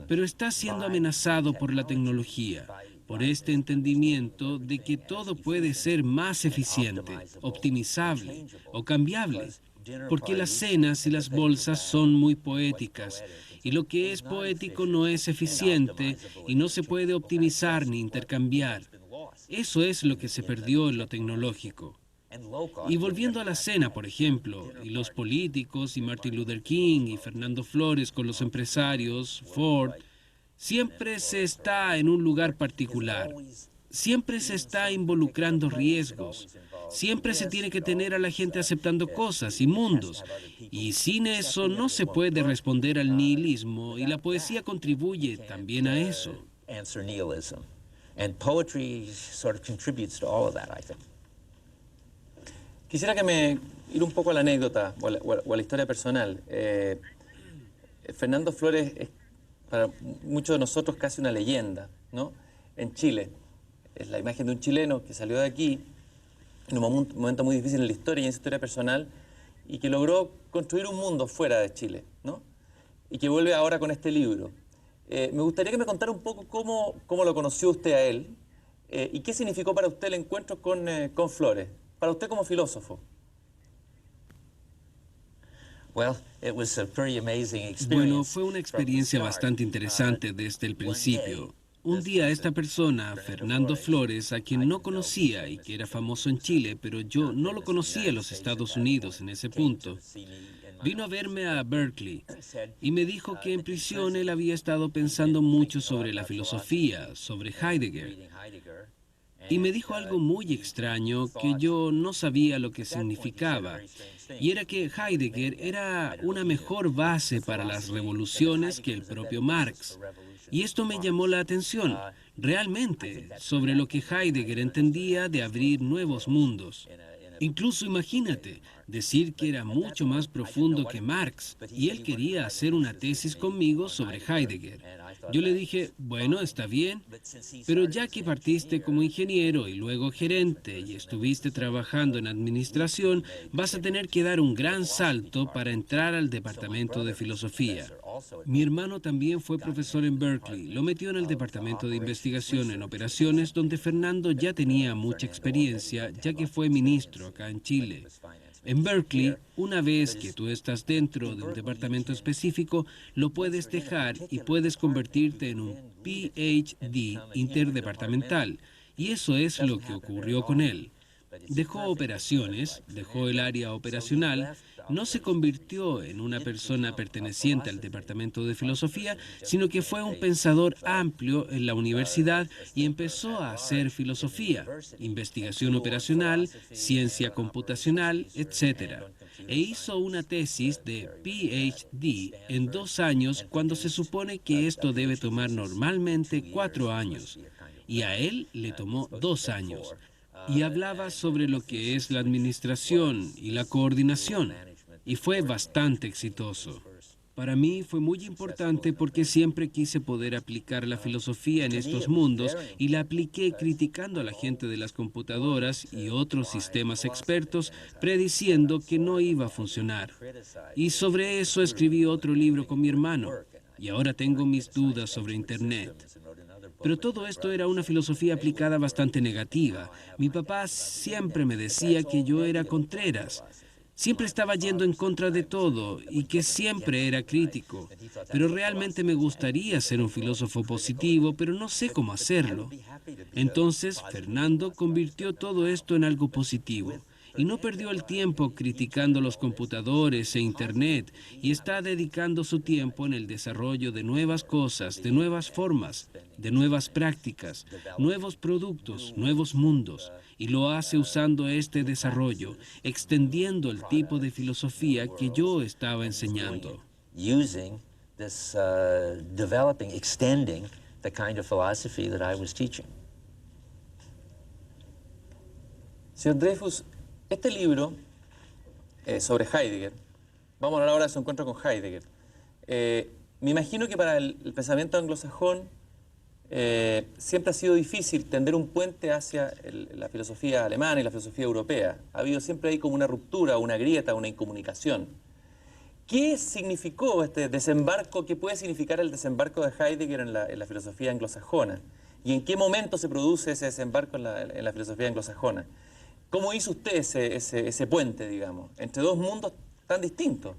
Pero está siendo amenazado por la tecnología, por este entendimiento de que todo puede ser más eficiente, optimizable o cambiable, porque las cenas y las bolsas son muy poéticas, y lo que es poético no es eficiente y no se puede optimizar ni intercambiar. Eso es lo que se perdió en lo tecnológico. Y volviendo a la cena, por ejemplo, y los políticos, y Martin Luther King, y Fernando Flores con los empresarios, Ford, siempre se está en un lugar particular. Siempre se está involucrando riesgos. Siempre se tiene que tener a la gente aceptando cosas y mundos. Y sin eso no se puede responder al nihilismo, y la poesía contribuye también a eso. Quisiera que me ir un poco a la anécdota o a la historia personal. Fernando Flores es para muchos de nosotros casi una leyenda, ¿no? En Chile. Es la imagen de un chileno que salió de aquí en un momento muy difícil en la historia y en su historia personal, y que logró construir un mundo fuera de Chile, ¿no? Y que vuelve ahora con este libro. Me gustaría que me contara un poco cómo lo conoció usted a él, y qué significó para usted el encuentro con Flores, para usted como filósofo. Bueno, fue una experiencia bastante interesante desde el principio. Un día esta persona, Fernando Flores, a quien no conocía y que era famoso en Chile, pero yo no lo conocía en los Estados Unidos en ese punto, vino a verme a Berkeley y me dijo que en prisión él había estado pensando mucho sobre la filosofía, sobre Heidegger. Y me dijo algo muy extraño que yo no sabía lo que significaba, y era que Heidegger era una mejor base para las revoluciones que el propio Marx. Y esto me llamó la atención, realmente, sobre lo que Heidegger entendía de abrir nuevos mundos. Incluso imagínate, decir que era mucho más profundo que Marx, y él quería hacer una tesis conmigo sobre Heidegger. Yo le dije, bueno, está bien, pero ya que partiste como ingeniero y luego gerente y estuviste trabajando en administración, vas a tener que dar un gran salto para entrar al departamento de filosofía. Mi hermano también fue profesor en Berkeley, lo metió en el departamento de investigación en operaciones, donde Fernando ya tenía mucha experiencia, ya que fue ministro acá en Chile. En Berkeley, una vez que tú estás dentro de un departamento específico, lo puedes dejar y puedes convertirte en un PhD interdepartamental. Y eso es lo que ocurrió con él. Dejó operaciones, dejó el área operacional, no se convirtió en una persona perteneciente al departamento de filosofía, sino que fue un pensador amplio en la universidad y empezó a hacer filosofía, investigación operacional, ciencia computacional, etc. E hizo una tesis de PhD en 2 años cuando se supone que esto debe tomar normalmente 4 años. Y a él le tomó 2 años. Y hablaba sobre lo que es la administración y la coordinación. y fue bastante exitoso. Para mí fue muy importante porque siempre quise poder aplicar la filosofía en estos mundos y la apliqué criticando a la gente de las computadoras y otros sistemas expertos, prediciendo que no iba a funcionar. Y sobre eso escribí otro libro con mi hermano, y ahora tengo mis dudas sobre Internet. Pero todo esto era una filosofía aplicada bastante negativa. Mi papá siempre me decía que yo era Contreras. Siempre estaba yendo en contra de todo y que siempre era crítico. Pero realmente me gustaría ser un filósofo positivo, pero no sé cómo hacerlo. Entonces, Fernando convirtió todo esto en algo positivo. Y no perdió el tiempo criticando los computadores e Internet y está dedicando su tiempo en el desarrollo de nuevas cosas, de nuevas formas, de nuevas prácticas, nuevos productos, nuevos mundos. Y lo hace usando este desarrollo, extendiendo el tipo de filosofía que yo estaba enseñando. Using this, developing, extending the kind of philosophy that I was teaching. Señor Dreyfus, este libro sobre Heidegger, vamos a hablar ahora de su encuentro con Heidegger. Me imagino que para el pensamiento anglosajón siempre ha sido difícil tender un puente hacia la filosofía alemana y la filosofía europea. Ha habido siempre ahí como una ruptura, una grieta, una incomunicación. ¿Qué significó este desembarco? ¿Qué puede significar el desembarco de Heidegger en la filosofía anglosajona? ¿Y en qué momento se produce ese desembarco en la filosofía anglosajona? ¿Cómo hizo usted ese puente, digamos, entre dos mundos tan distintos?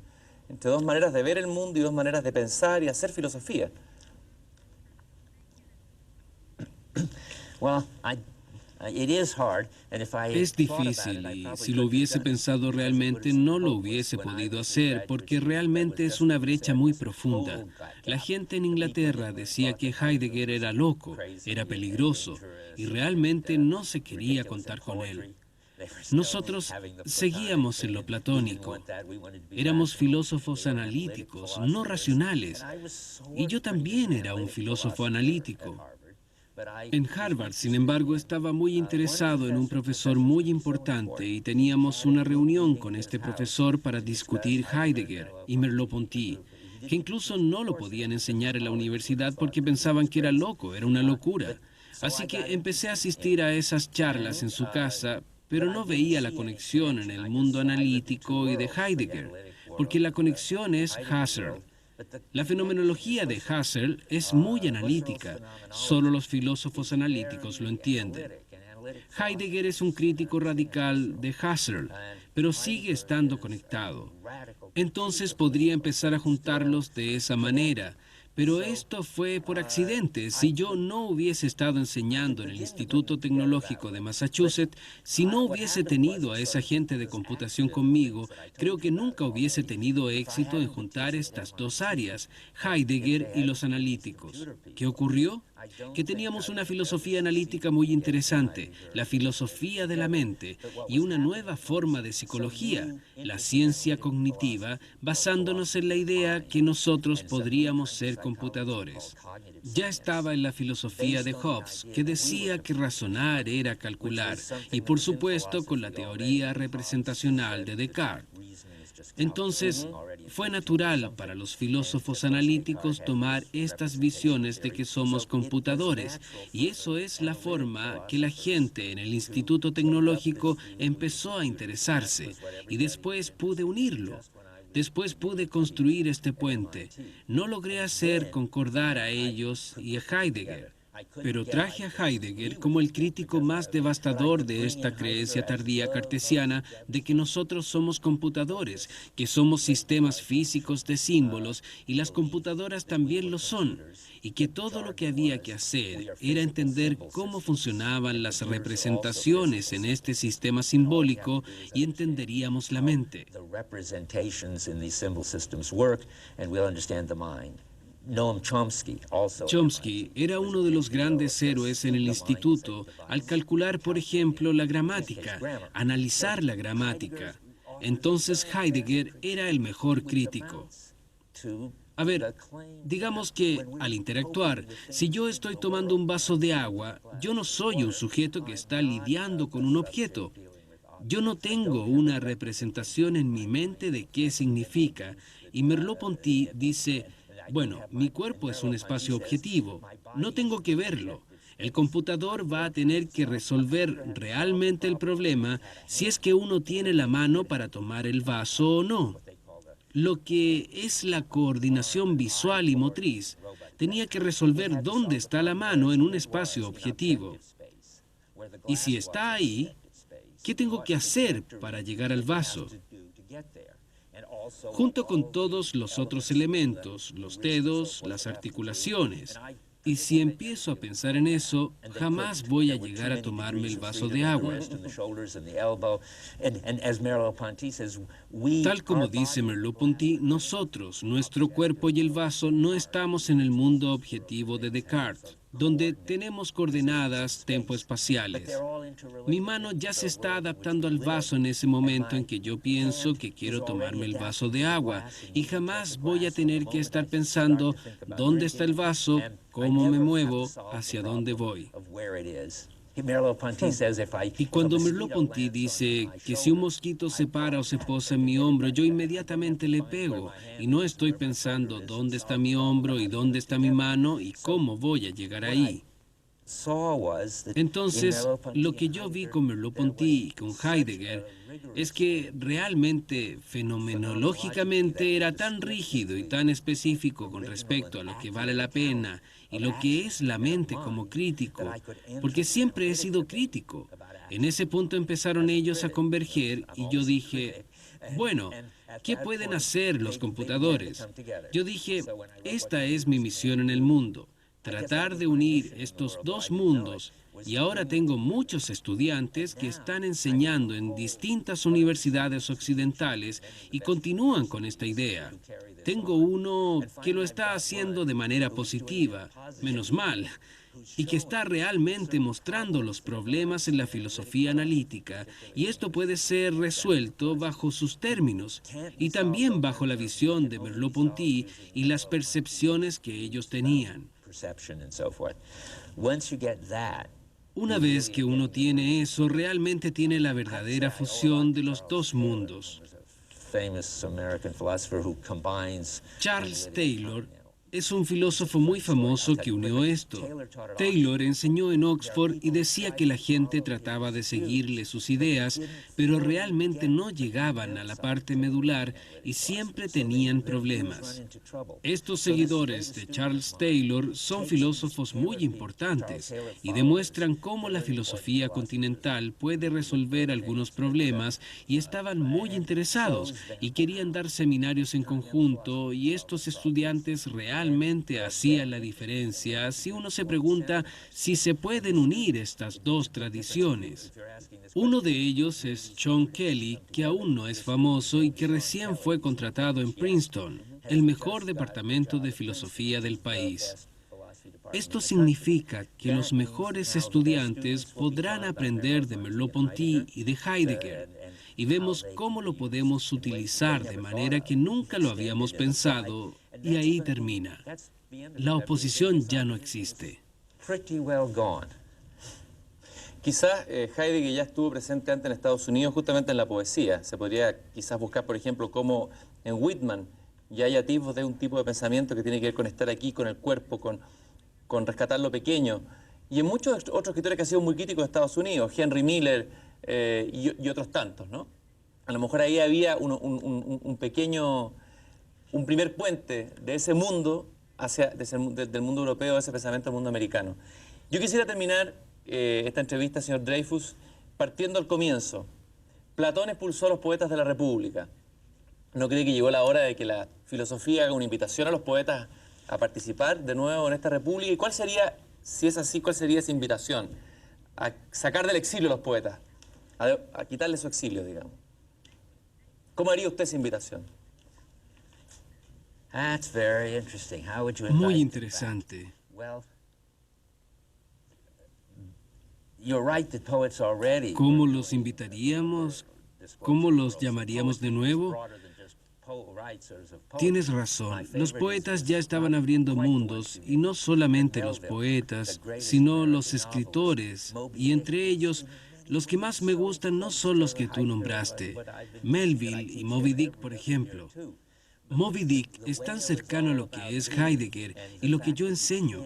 Entre dos maneras de ver el mundo y dos maneras de pensar y hacer filosofía. Es difícil y si lo hubiese pensado realmente no lo hubiese podido hacer porque realmente es una brecha muy profunda. La gente en Inglaterra decía que Heidegger era loco, era peligroso y realmente no se quería contar con él. Nosotros seguíamos en lo platónico. Éramos filósofos analíticos, no racionales. Y yo también era un filósofo analítico. En Harvard, sin embargo, estaba muy interesado en un profesor muy importante y teníamos una reunión con este profesor para discutir Heidegger y Merleau-Ponty, que incluso no lo podían enseñar en la universidad porque pensaban que era loco, era una locura. Así que empecé a asistir a esas charlas en su casa, pero no veía la conexión en el mundo analítico y de Heidegger, porque la conexión es Husserl. La fenomenología de Husserl es muy analítica, solo los filósofos analíticos lo entienden. Heidegger es un crítico radical de Husserl, pero sigue estando conectado. Entonces podría empezar a juntarlos de esa manera. Pero esto fue por accidente. Si yo no hubiese estado enseñando en el Instituto Tecnológico de Massachusetts, si no hubiese tenido a esa gente de computación conmigo, creo que nunca hubiese tenido éxito en juntar estas dos áreas, Heidegger y los analíticos. ¿Qué ocurrió? Que teníamos una filosofía analítica muy interesante, la filosofía de la mente, y una nueva forma de psicología, la ciencia cognitiva, basándonos en la idea que nosotros podríamos ser computadores. Ya estaba en la filosofía de Hobbes, que decía que razonar era calcular, y por supuesto con la teoría representacional de Descartes. Entonces, fue natural para los filósofos analíticos tomar estas visiones de que somos computadores, y eso es la forma que la gente en el Instituto Tecnológico empezó a interesarse, y después pude unirlo. Después pude construir este puente. No logré hacer concordar a ellos y a Heidegger, pero traje a Heidegger como el crítico más devastador de esta creencia tardía cartesiana de que nosotros somos computadores, que somos sistemas físicos de símbolos y las computadoras también lo son, y que todo lo que había que hacer era entender cómo funcionaban las representaciones en este sistema simbólico y entenderíamos la mente. Noam Chomsky era uno de los grandes héroes en el instituto al calcular, por ejemplo, la gramática, analizar la gramática. Entonces Heidegger era el mejor crítico. A ver, digamos que al interactuar, si yo estoy tomando un vaso de agua, yo no soy un sujeto que está lidiando con un objeto. Yo no tengo una representación en mi mente de qué significa. Y Merleau-Ponty dice, bueno, mi cuerpo es un espacio objetivo, no tengo que verlo. El computador va a tener que resolver realmente el problema si es que uno tiene la mano para tomar el vaso o no. Lo que es la coordinación visual y motriz tenía que resolver dónde está la mano en un espacio objetivo. Y si está ahí, ¿qué tengo que hacer para llegar al vaso? Junto con todos los otros elementos, los dedos, las articulaciones. Y si empiezo a pensar en eso, jamás voy a llegar a tomarme el vaso de agua. Tal como dice Merleau-Ponty, nosotros, nuestro cuerpo y el vaso, no estamos en el mundo objetivo de Descartes, donde tenemos coordenadas tempoespaciales. Mi mano ya se está adaptando al vaso en ese momento en que yo pienso que quiero tomarme el vaso de agua, y jamás voy a tener que estar pensando dónde está el vaso, cómo me muevo, hacia dónde voy. Y cuando Merleau-Ponty dice que si un mosquito se para o se posa en mi hombro, yo inmediatamente le pego y no estoy pensando dónde está mi hombro y dónde está mi mano y cómo voy a llegar ahí. Entonces, lo que yo vi con Merleau-Ponty y con Heidegger es que realmente, fenomenológicamente, era tan rígido y tan específico con respecto a lo que vale la pena y lo que es la mente como crítico, porque siempre he sido crítico. En ese punto empezaron ellos a converger y yo dije, bueno, ¿qué pueden hacer los computadores? Yo dije, esta es mi misión en el mundo. Tratar de unir estos dos mundos, y ahora tengo muchos estudiantes que están enseñando en distintas universidades occidentales y continúan con esta idea. Tengo uno que lo está haciendo de manera positiva, menos mal, y que está realmente mostrando los problemas en la filosofía analítica, y esto puede ser resuelto bajo sus términos, y también bajo la visión de Merleau-Ponty y las percepciones que ellos tenían. Una vez que uno tiene eso, realmente tiene la verdadera fusión de los dos mundos. Charles Taylor es un filósofo muy famoso que unió esto. Taylor enseñó en Oxford y decía que la gente trataba de seguirle sus ideas, pero realmente no llegaban a la parte medular y siempre tenían problemas. Estos seguidores de Charles Taylor son filósofos muy importantes y demuestran cómo la filosofía continental puede resolver algunos problemas, y estaban muy interesados y querían dar seminarios en conjunto, y estos estudiantes realmente hacían la diferencia si uno se pregunta si se pueden unir estas dos tradiciones. Uno de ellos es Sean Kelly, que aún no es famoso y que recién fue contratado en Princeton, el mejor departamento de filosofía del país. Esto significa que los mejores estudiantes podrán aprender de Merleau-Ponty y de Heidegger, y vemos cómo lo podemos utilizar de manera que nunca lo habíamos pensado, y ahí termina. La oposición ya no existe. Quizás Heidegger ya estuvo presente antes en Estados Unidos justamente en la poesía. Se podría quizás buscar, por ejemplo, cómo en Whitman ya hay atisbos de un tipo de pensamiento que tiene que ver con estar aquí, con el cuerpo, con rescatar lo pequeño. Y en muchos otros escritores que han sido muy críticos de Estados Unidos, Henry Miller y otros tantos, ¿no? A lo mejor ahí había un primer puente de ese mundo del mundo europeo, de ese pensamiento al mundo americano. Yo quisiera terminar esta entrevista, señor Dreyfus, partiendo al comienzo. Platón expulsó a los poetas de la República. ¿No cree que llegó la hora de que la filosofía haga una invitación a los poetas a participar de nuevo en esta República? ¿Y cuál sería, si es así, cuál sería esa invitación? A sacar del exilio a los poetas, a quitarle su exilio, digamos. ¿Cómo haría usted esa invitación? Muy interesante. ¿Cómo los invitaríamos? ¿Cómo los llamaríamos de nuevo? Tienes razón, los poetas ya estaban abriendo mundos, y no solamente los poetas, sino los escritores, y entre ellos Los que más me gustan no son los que tú nombraste, Melville y Moby Dick, por ejemplo. Moby Dick es tan cercano a lo que es Heidegger y lo que yo enseño.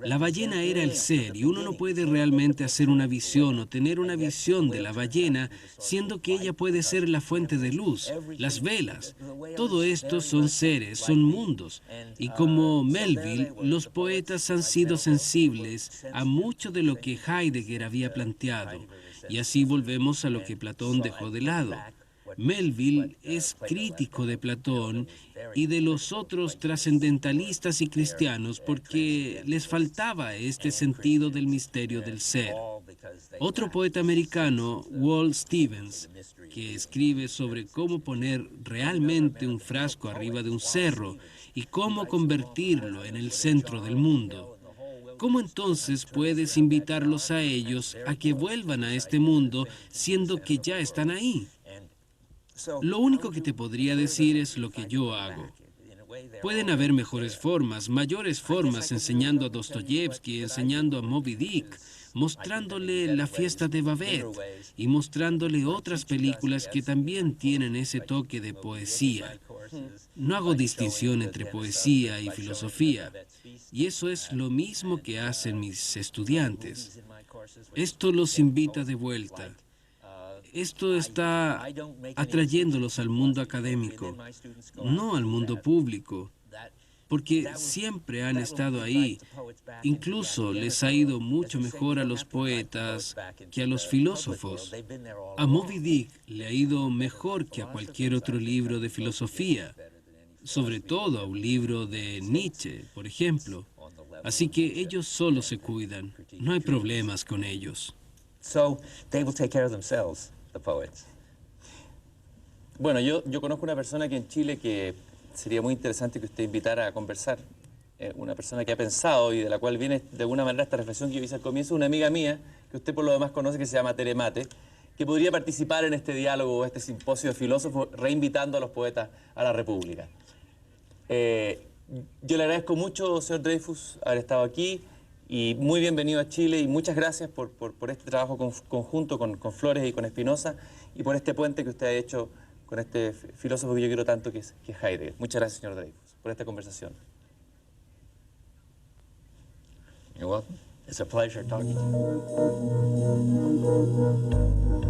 La ballena era el ser y uno no puede realmente hacer una visión o tener una visión de la ballena siendo que ella puede ser la fuente de luz, las velas. Todo esto son seres, son mundos. Y como Melville, los poetas han sido sensibles a mucho de lo que Heidegger había planteado. Y así volvemos a lo que Platón dejó de lado. Melville es crítico de Platón y de los otros trascendentalistas y cristianos porque les faltaba este sentido del misterio del ser. Otro poeta americano, Walt Stevens, que escribe sobre cómo poner realmente un frasco arriba de un cerro y cómo convertirlo en el centro del mundo. ¿Cómo entonces puedes invitarlos a ellos a que vuelvan a este mundo siendo que ya están ahí? Lo único que te podría decir es lo que yo hago. Pueden haber mejores formas, mayores formas, enseñando a Dostoyevsky, enseñando a Moby Dick, mostrándole La fiesta de Babette y mostrándole otras películas que también tienen ese toque de poesía. No hago distinción entre poesía y filosofía, y eso es lo mismo que hacen mis estudiantes. Esto los invita de vuelta. Esto está atrayéndolos al mundo académico, no al mundo público, porque siempre han estado ahí. Incluso les ha ido mucho mejor a los poetas que a los filósofos. A Moby Dick le ha ido mejor que a cualquier otro libro de filosofía, sobre todo a un libro de Nietzsche, por ejemplo. Así que ellos solo se cuidan, no hay problemas con ellos. So they will take care of themselves, the poets. Bueno, yo conozco una persona aquí en Chile que sería muy interesante que usted invitara a conversar. Una persona que ha pensado y de la cual viene de alguna manera esta reflexión que yo hice al comienzo, una amiga mía, que usted por lo demás conoce, que se llama Tere Mate, que podría participar en este diálogo, este simposio de filósofos, reinvitando a los poetas a la República. Yo le agradezco mucho, señor Dreyfus, haber estado aquí. Y muy bienvenido a Chile y muchas gracias por este trabajo conjunto con Flores y con Espinosa y por este puente que usted ha hecho con este filósofo que yo quiero tanto que es Heidegger. Muchas gracias, señor Dreyfus, por esta conversación. You're welcome. It's a pleasure talking to you.